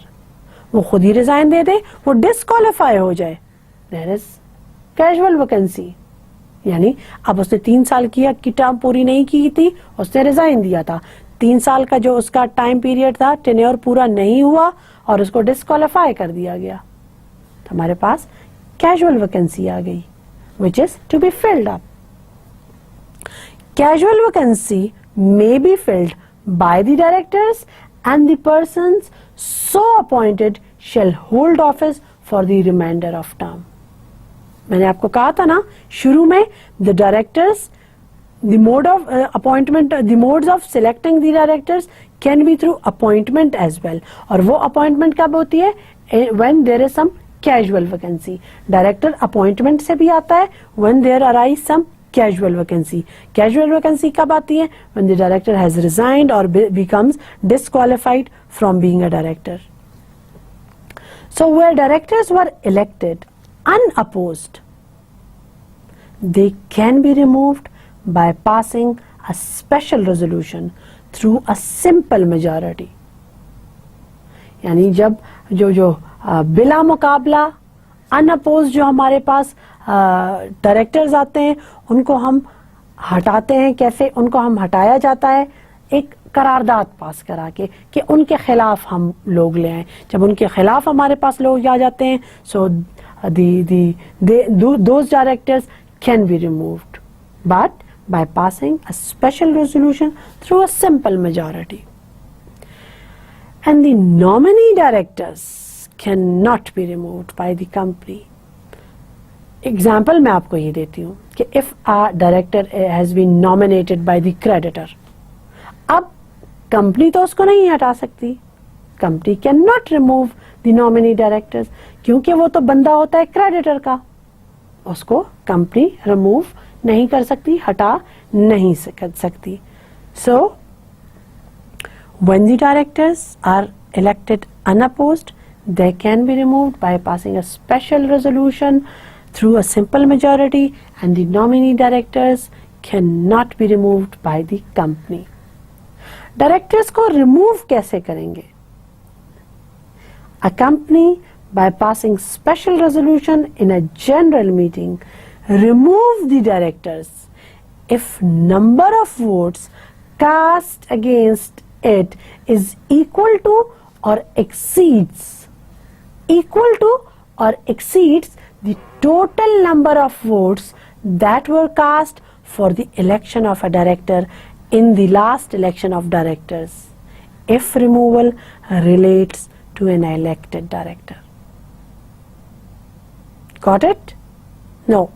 Speaker 1: वो खुद ही रिजाइन दे दे, वो डिस्क्वालिफाई हो जाए, देयर इज कैजुअल वैकेंसी. यानी अब उसने 3 साल की टर्म पूरी नहीं की थी, उसने रिजाइन दिया था, 3 साल का जो उसका टाइम पीरियड था, टेन्योर पूरा नहीं हुआ और उसको डिस्क्वालीफाई कर दिया गया, तो हमारे पास कैजुअल वैकेंसी आ गई, which is to be filled up. Casual vacancy may be filled by the directors and the persons so appointed shall hold office for the remainder of term. मैंने आपको कहा था ना शुरू में, the directors, the mode of appointment, the modes of selecting the directors can be through appointment as well. और वो appointment कब होती है? When there is some casual vacancy. Director appointment से भी आता है when there arise some casual vacancy. Casual vacancy कब आती है? When the director has resigned or becomes disqualified from being a director. So where directors were elected unopposed, they can be removed by passing a special resolution through a simple majority. यानी जब जो बिला मुकाबला unopposed जो हमारे पास directors आते हैं, उनको हम हटाते हैं. कैसे उनको हम हटाया जाता है? एक करारदाद पास करा के कि उनके खिलाफ हम लोग ले आए. जब उनके खिलाफ हमारे पास लोग आ जाते हैं, सो those directors can be removed, but by passing a special resolution through a simple majority. And the nominee directors cannot be removed by the company. Example मैं आपको ये देती हूँ कि if a director has been nominated by the creditor, अब company तो उसको नहीं हटा सकती. Company can not remove the nominee directors, क्योंकि वो तो बंदा होता है क्रेडिटर का, उसको कंपनी रिमूव नहीं कर सकती, हटा नहीं कर सकती. सो when the directors are elected unopposed, they can be removed by passing a special resolution through a simple majority, and the nominee directors cannot be removed by the company. Directors को remove कैसे करेंगे? A company, by passing special resolution in a general meeting, remove the directors if number of votes cast against it is equal to or exceeds the total number of votes that were cast for the election of a director in the last election of directors, if removal relates to an elected director. Got it? No.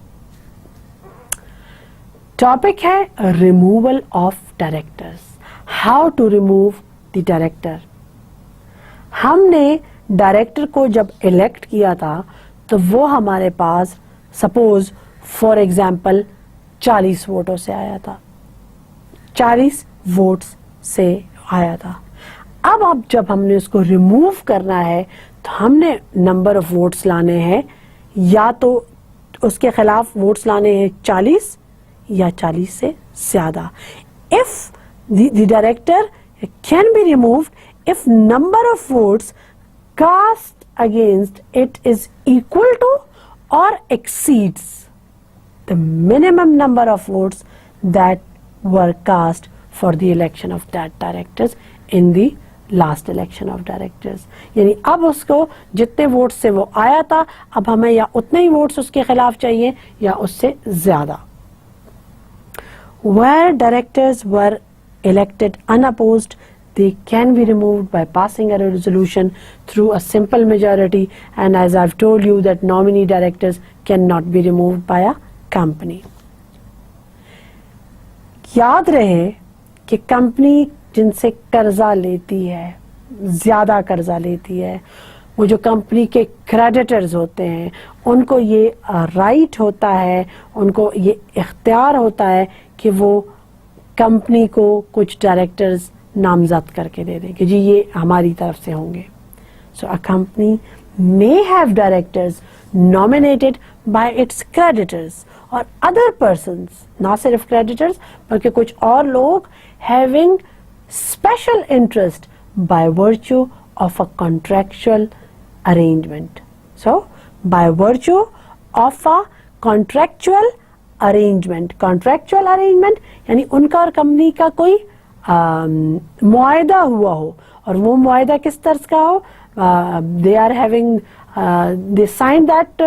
Speaker 1: Topic है removal of directors. How to remove the director. हमने director को जब elect किया था तो वो हमारे पास suppose for example 40 वोटों से आया था, 40 वोट्स से आया था. अब जब हमने उसको रिमूव करना है तो हमने नंबर ऑफ वोट्स लाने हैं, या तो उसके खिलाफ वोट्स लाने हैं 40 या 40 से ज्यादा. If the director can be removed if number of votes cast against it is equal to or exceeds the minimum number of votes that were cast for the election of that directors in the last election of directors. यानी अब उसको जितने votes से वो आया था, अब हमें या उतने ही वोट्स उसके खिलाफ चाहिए या उससे ज्यादा. Where directors were elected unopposed, they can be removed by passing a resolution through a simple majority, and as I've told you that nominee directors cannot be removed by a company. याद रहे कि company जिनसे कर्जा लेती है, ज्यादा कर्जा लेती है, वो जो कंपनी के क्रेडिटर्स होते हैं, उनको ये राइट होता है, उनको ये इख्तियार होता है कि वो कंपनी को कुछ डायरेक्टर्स नामजद करके दे दें कि जी ये हमारी तरफ से होंगे. So a company may have directors nominated by its creditors or other persons, ना सिर्फ creditors बल्कि कुछ और लोग having special interest by virtue of a contractual arrangement. So by virtue of a contractual arrangement यानी उनका और कंपनी का कोई मुआहदा हुआ हो, और वो मुआहदा किस तरह का हो, they are having they signed that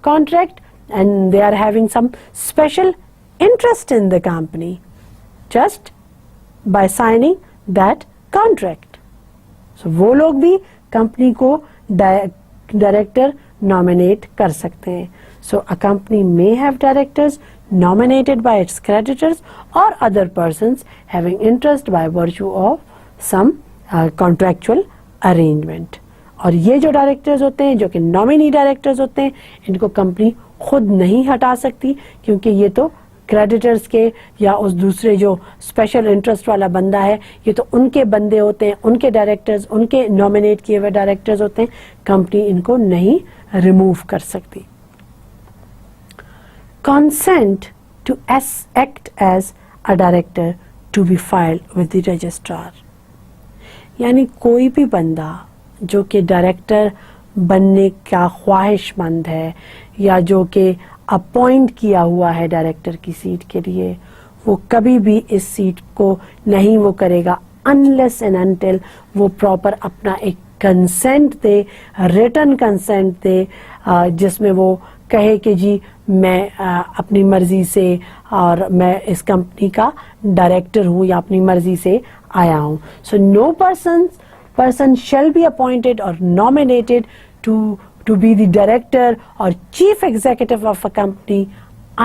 Speaker 1: contract and they are having some special interest in the company just by signing that contract. So वो लोग भी कंपनी को डायरेक्टर नॉमिनेट कर सकते हैं. So a company may have directors nominated by its creditors or other persons having interest by virtue of some contractual arrangement. और ये जो डायरेक्टर्स होते हैं, जो कि नॉमिनी डायरेक्टर्स होते हैं, इनको कंपनी खुद नहीं हटा सकती, क्योंकि ये तो क्रेडिटर्स के या उस दूसरे जो स्पेशल इंटरेस्ट वाला बंदा है, ये तो उनके बंदे होते हैं, उनके डायरेक्टर्स, उनके नॉमिनेट किए हुए डायरेक्टर्स होते हैं. कंपनी इनको नहीं रिमूव कर सकती. Consent to act as a director to be filed with the registrar. यानी कोई भी बंदा जो कि डायरेक्टर बनने का ख्वाहिशमंद है या जो कि अपॉइंट किया हुआ है डायरेक्टर की सीट के लिए, वो कभी भी इस सीट को नहीं वो करेगा अनलेस एंड अनटिल वो प्रॉपर अपना एक कंसेंट दे, रिटन कंसेंट दे, जिसमें वो कहे कि जी मैं अपनी मर्जी से और मैं इस कंपनी का डायरेक्टर हूँ या अपनी मर्जी से आया हूँ. So no person shall be appointed or nominated to be the director or chief executive of a company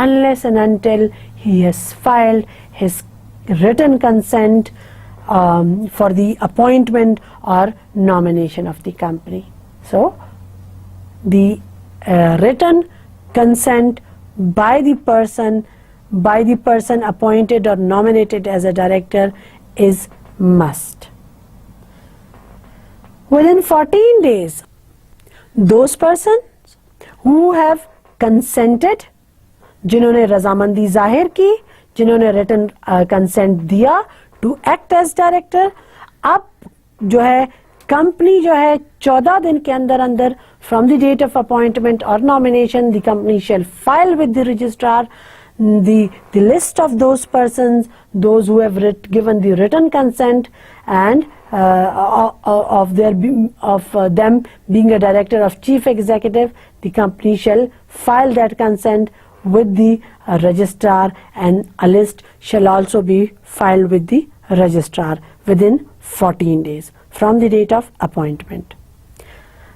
Speaker 1: unless and until he has filed his written consent for the appointment or nomination of the company. So the written consent by the person appointed or nominated as a director is must. Within 14 days, those persons who have consented, जिन्होंने रजामंदी जाहिर की, जिन्होंने written consent दिया to act as director, अब जो है company जो है 14 दिन के अंदर अंदर from the date of appointment or nomination, the company shall file with the registrar the list of those persons, those who have given the written consent and of them being a director of chief executive. The company shall file that consent with the registrar, and a list shall also be filed with the registrar within 14 days from the date of appointment.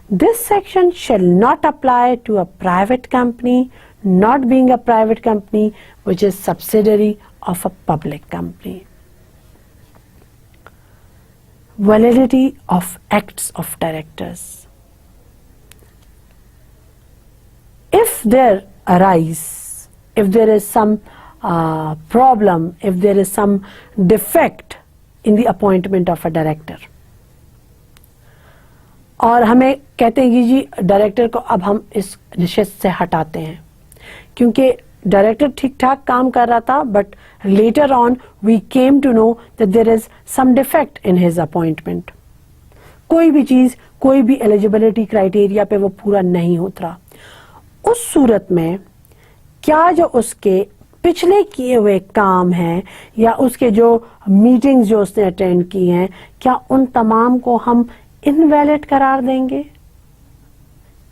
Speaker 1: This section shall not apply to a private company not being a private company which is subsidiary of a public company. Validity of acts of directors. If there is some problem, if there is some defect in the appointment of a director, और हमें कहते हैं कि जी director को अब हम इस निश्चित से हटाते हैं, क्योंकि डायरेक्टर ठीक ठाक काम कर रहा था, but later on we came to know that there is some defect in his appointment. कोई भी चीज, कोई भी एलिजिबिलिटी क्राइटेरिया पे वो पूरा नहीं होता. उस सूरत में क्या जो उसके पिछले किए हुए काम हैं या उसके जो मीटिंग्स जो उसने अटेंड की हैं, क्या उन तमाम को हम इनवैलिड करार देंगे?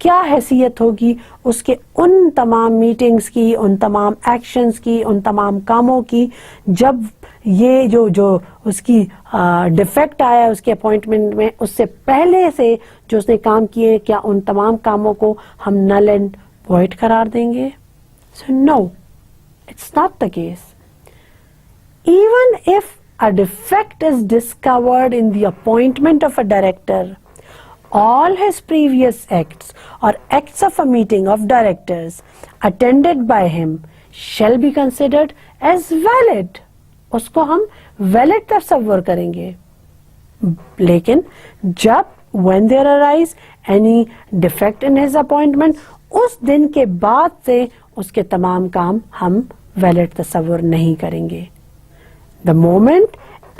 Speaker 1: क्या हैसियत होगी उसके उन तमाम मीटिंग्स की, उन तमाम एक्शंस की, उन तमाम कामों की, जब ये जो उसकी डिफेक्ट आया उसके अपॉइंटमेंट में, उससे पहले से जो उसने काम किए, क्या उन तमाम कामों को हम नल एंड वॉइड करार देंगे? So no, it's not the case. Even if a defect is discovered in the appointment of a director, all his previous acts or acts of a meeting of directors attended by him shall be considered as valid. उसको हम valid तस्वर करेंगे. लेकिन जब when there arise any defect in his appointment, उस दिन के बाद से उसके तमाम काम हम valid तस्वर नहीं करेंगे. The moment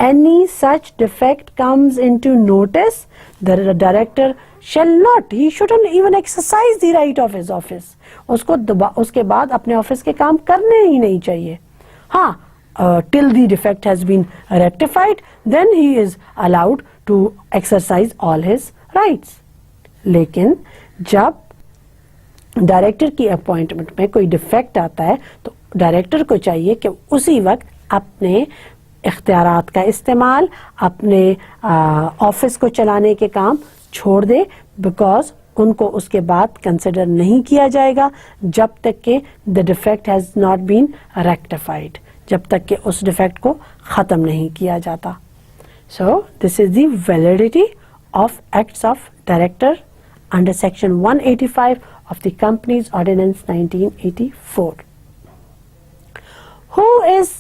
Speaker 1: any such defect comes into notice, the director shall not, he shouldn't even exercise the right of his office. उसको उसके बाद अपने ऑफिस के काम करने ही नहीं चाहिए. हाँ, till the defect has been rectified, then he is allowed to exercise all his rights. लेकिन जब डायरेक्टर की अपॉइंटमेंट में कोई डिफेक्ट आता है तो डायरेक्टर को चाहिए कि उसी वक्त अपने इख्तियारात का इस्तेमाल, अपने ऑफिस को चलाने के काम छोड़ दे, बिकॉज उनको उसके बाद कंसिडर नहीं किया जाएगा जब तक कि the defect has not been rectified, जब तक कि उस डिफेक्ट को ख़त्म नहीं किया जाता. So this is the validity of acts of director under section 185 of the Companies Ordinance 1984. Who is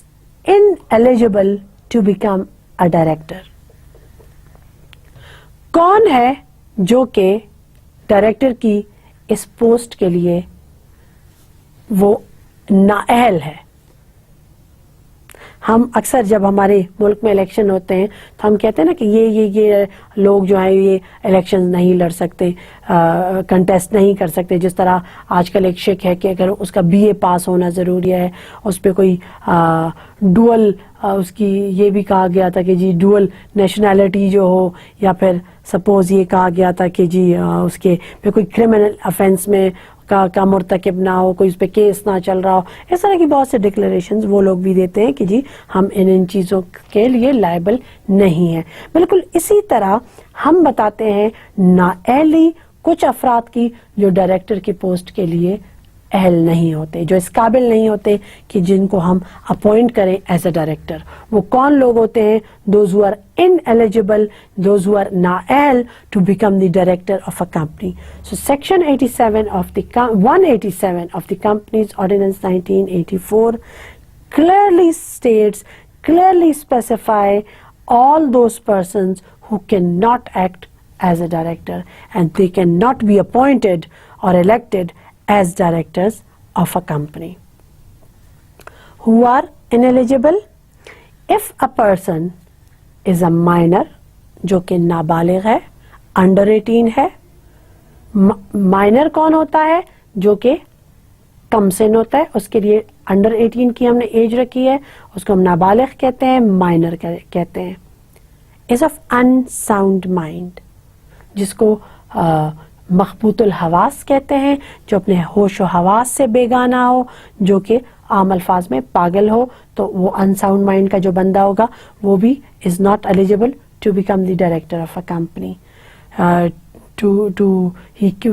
Speaker 1: ineligible to become a director? कौन है जो कि डायरेक्टर की इस पोस्ट के लिए वो नाअहल है? हम अक्सर जब हमारे मुल्क में इलेक्शन होते हैं तो हम कहते हैं ना कि ये लोग जो हैं ये इलेक्शन नहीं लड़ सकते, कंटेस्ट नहीं कर सकते. जिस तरह आजकल एक शिक है कि अगर उसका बीए पास होना ज़रूरी है, उस पर कोई डुअल उसकी ये भी कहा गया था कि जी डुअल नेशनैलिटी जो हो, या फिर सपोज ये कहा गया था कि जी उसके पे कोई क्रिमिनल ऑफेंस में का मुर्तकिब ना हो, कोई उस पर केस ना चल रहा हो. इस तरह की बहुत से डिक्लेरेशंस वो लोग भी देते हैं कि जी हम इन चीज़ों के लिए लायबल नहीं है. बिल्कुल इसी तरह हम बताते हैं नाअहली कुछ अफराद की जो डायरेक्टर की पोस्ट के लिए अहल नहीं होते, जो इस काबिल नहीं होते कि जिनको हम अपॉइंट करें एज अ डायरेक्टर. वो कौन लोग होते हैं? Those who are ineligible, those who are naahal to become the director of a company. So section 87 of the 187 of the Companies Ordinance 1984 clearly states, clearly specify all those persons who cannot act as a director and they cannot be appointed or elected as directors of a company. Who are ineligible? If a person is a minor, जो कि नाबालिग है, under 18 है. Minor कौन होता है? जो कि कम सिन होता है, उसके लिए अंडर 18 की हमने एज रखी है, उसको हम नाबालिग कहते हैं, माइनर कहते हैं. इज ऑफ अनसाउंड माइंड, जिसको मखबूतुल हवास कहते हैं, जो अपने होश व हवास से बेगाना हो, जो कि आम अल्फाज में पागल हो, तो वो अनसाउंड माइंड का जो बंदा होगा वो भी is not eligible to become the director of a company.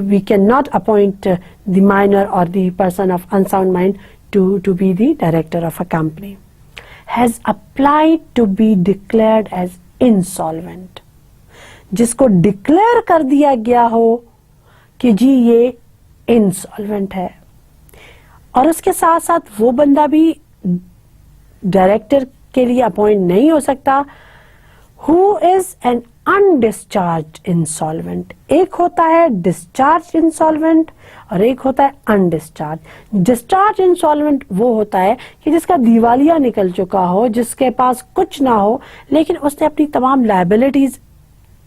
Speaker 1: We cannot appoint the minor or the person of unsound mind to be the director of a company. Has applied to be declared as insolvent, जिसको declare कर दिया गया हो कि जी ये insolvent है, और उसके साथ साथ वो बंदा भी डायरेक्टर के लिए अपॉइंट नहीं हो सकता. Who is an undischarged insolvent. एक होता है डिस्चार्ज इंसॉल्वेंट और एक होता है अनडिस्चार्ज. डिस्चार्ज इंसॉल्वेंट वो होता है कि जिसका दिवालिया निकल चुका हो, जिसके पास कुछ ना हो, लेकिन उसने अपनी तमाम लायबिलिटीज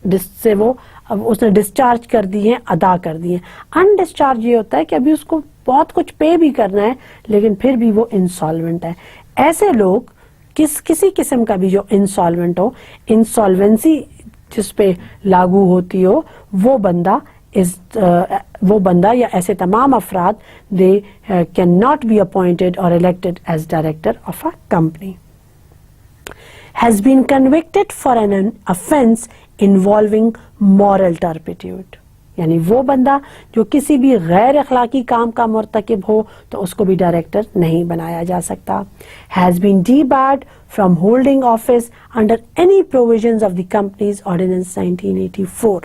Speaker 1: जिससे वो अब उसने डिस्चार्ज कर दी है, अदा कर दी है. अनडिस्चार्ज ये होता है कि अभी उसको बहुत कुछ पे भी करना है लेकिन फिर भी वो इंसॉल्वेंट है. ऐसे लोग किसी किस्म का भी जो इंसॉल्वेंट हो, इंसॉल्वेंसी जिस पे लागू होती हो, वो बंदा या ऐसे तमाम अफराद they can not be appointed और elected as director of a company. Has been convicted for an offence involving moral turpitude, यानी वो बंदा जो किसी भी गैर अखलाकी काम का मुर्तकिब हो तो उसको भी डायरेक्टर नहीं बनाया जा सकता. Has been debarred from holding office under any provisions of the companies ordinance 1984.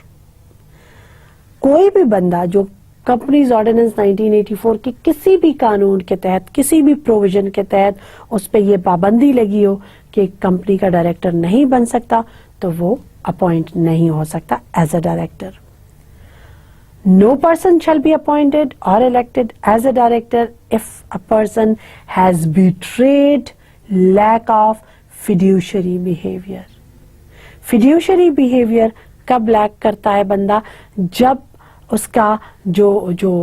Speaker 1: कोई भी बंदा जो कंपनीज ऑर्डिनेंस 1984 की किसी भी कानून के तहत, किसी भी प्रोविजन के तहत उस पर यह पाबंदी लगी हो कि कंपनी का डायरेक्टर नहीं बन सकता, तो वो अपॉइंट नहीं हो सकता as a director. No person shall be appointed or elected as a director if a person has betrayed lack of fiduciary behavior. Fiduciary behavior कब lack करता है बंदा? जब उसका जो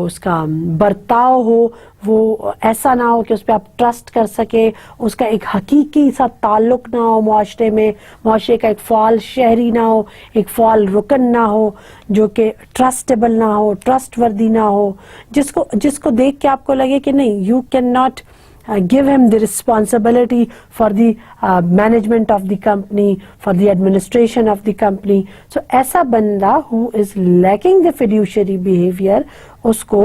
Speaker 1: उसका बर्ताव हो वो ऐसा ना हो कि उस पर आप ट्रस्ट कर सके, उसका एक हकीकी सा ताल्लुक ना हो मुआशरे में, मुआशरे का एक फ़ाल शहरी ना हो, एक फ़ाल रुकन ना हो, जो कि ट्रस्टेबल ना हो, ट्रस्टवर्दी ना हो, जिसको देख के आपको लगे कि नहीं, you can not give him the responsibility for the management of the company, for the administration of the company. So ऐसा बंदा who is lacking the fiduciary behavior, उसको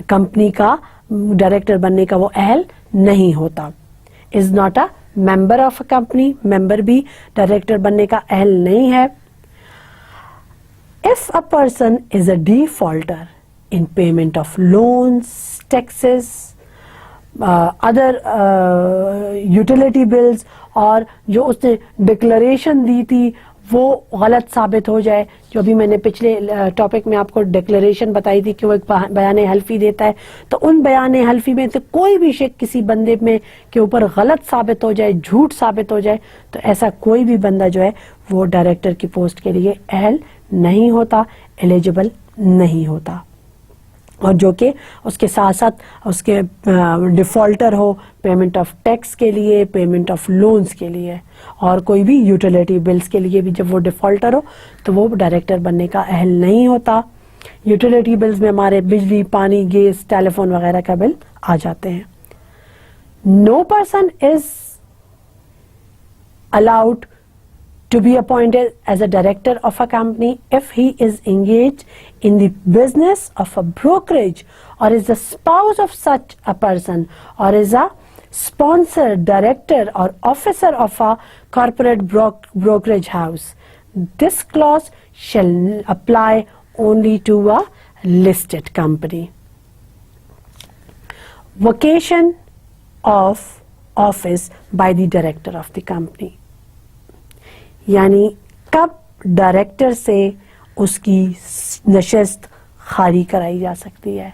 Speaker 1: कंपनी का डायरेक्टर बनने का वो अहल नहीं होता. is not a member of a company, member भी डायरेक्टर बनने का अहल नहीं है. If a person is a defaulter in payment of loans, taxes, other utility bills, और जो उसने डिक्लेरेशन दी थी वो गलत साबित हो जाए, जो अभी मैंने पिछले टॉपिक में आपको डिक्लेरेशन बताई थी कि वो एक बयान हल्फी देता है, तो उन बयान हल्फी में से कोई भी शक किसी बंदे में के ऊपर गलत साबित हो जाए, झूठ साबित हो जाए, तो ऐसा कोई भी बंदा जो है वो डायरेक्टर की पोस्ट के लिए अहल नहीं होता, एलिजिबल नहीं होता. और जो कि उसके साथ साथ उसके डिफ़ॉल्टर हो पेमेंट ऑफ टैक्स के लिए, पेमेंट ऑफ लोन्स के लिए, और कोई भी यूटिलिटी बिल्स के लिए भी जब वो डिफ़ॉल्टर हो तो वो डायरेक्टर बनने का अहल नहीं होता. यूटिलिटी बिल्स में हमारे बिजली, पानी, गैस, टेलीफोन वगैरह का बिल आ जाते हैं. No person is allowed to be appointed as a director of a company if he is engaged in the business of a brokerage or is the spouse of such a person or is a sponsor, director or officer of a corporate brokerage house. This clause shall apply only to a listed company. Vacation of office by the director of the company. यानी कब director से उसकी नशस्त खाली कराई जा सकती है,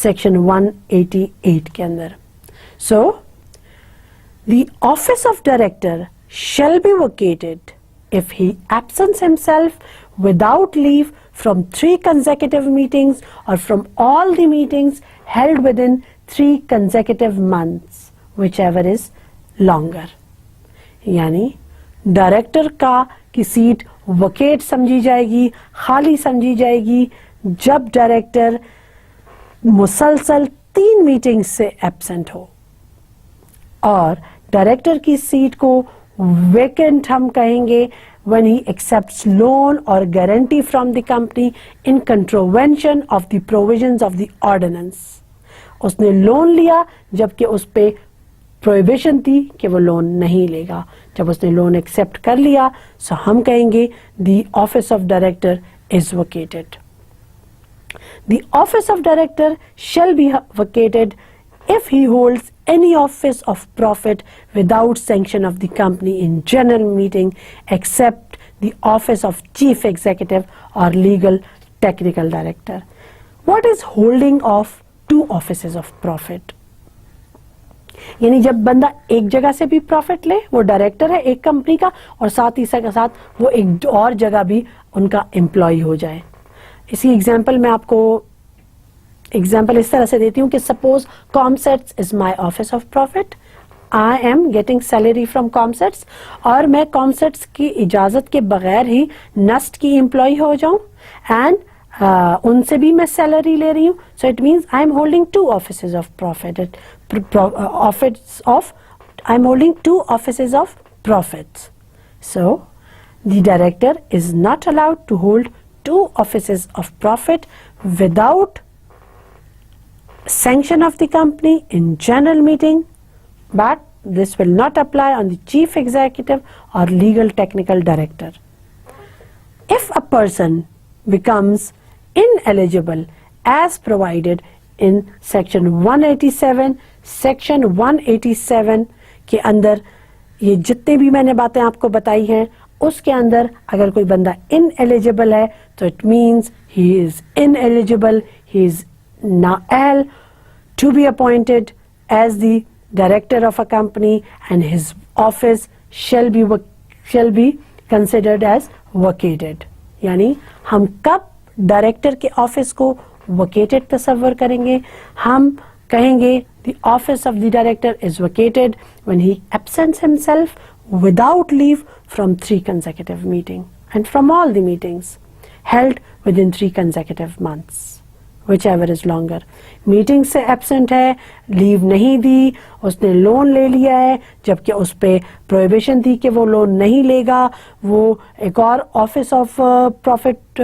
Speaker 1: section 188 के अंदर. So the office of director shall be vacated if he absents himself without leave from 3 consecutive meetings or from all the meetings held within 3 consecutive months, whichever is longer. यानी डायरेक्टर की seat vacate समझी जाएगी, खाली समझी जाएगी जब director मुसलसल 3 meetings से एब्सेंट हो, और डायरेक्टर की सीट को वेकेंट हम कहेंगे when he accepts loan or guarantee from the company in contravention of the provisions of the ordinance. उसने लोन लिया जबकि उस पे प्रोहिबिशन थी कि वो लोन नहीं लेगा. जब उसने लोन एक्सेप्ट कर लिया सो हम कहेंगे the office of director is vacated. The office of director shall be vacated if he holds any office of profit without sanction of the company in general meeting except the office of chief executive or legal technical director. What is holding of 2 offices of profit? यानी जब बंदा एक जगह से भी profit ले, वो director है एक कंपनी का, और साथ ही साथ वो एक और जगह भी उनका एम्प्लॉय हो जाए. इसी एग्जांपल मैं आपको एग्जांपल इस तरह से देती हूँ कि suppose COMSATS is my office of profit, I am getting salary from COMSATS, और मैं कॉमसेट्स की इजाजत के बगैर ही नस्ट की एम्प्लॉय हो जाऊं एंड उनसे भी मैं सैलरी ले रही हूँ. So it means I am holding 2 offices of profit. I'm holding 2 offices of profits. So the director is not allowed to hold 2 offices of profit without sanction of the company in general meeting, but this will not apply on the chief executive or legal technical director. If a person becomes ineligible as provided in section 187, section 187 के अंदर ये जितने भी मैंने बातें आपको बताई हैं उसके अंदर अगर कोई बंदा इनएलिजिबल है तो it means he is ineligible, he is not L to be appointed as the director of a company, and his office shall be considered as vacated. यानी हम कब डायरेक्टर के ऑफिस को वकेटेड तस्वर करेंगे। हम कहेंगे the office of the director is vacated when he absents himself without leave from 3 consecutive meetings and from all the meetings held within 3 consecutive months, whichever is longer. Meeting से absent है, leave नहीं दी, उसने loan ले लिया है जबकि उस पे प्रोहिबिशन थी कि वो लोन नहीं लेगा, वो एक और ऑफिस ऑफ प्रॉफिट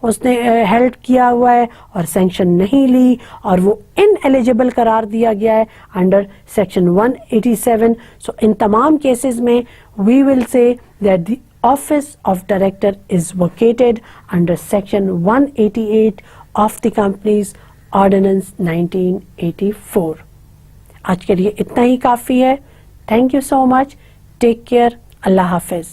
Speaker 1: उसने हेल्ड किया हुआ है और सैंक्शन नहीं ली और वो इनएलिजिबल करार दिया गया है अंडर सेक्शन 187। सो इन तमाम केसेस में we will say that the office of director is vacated under section 188 of the company's ordinance 1984। आज के लिए इतना ही काफ़ी है। Thank you so much. Take care. अल्लाह हाफिज़।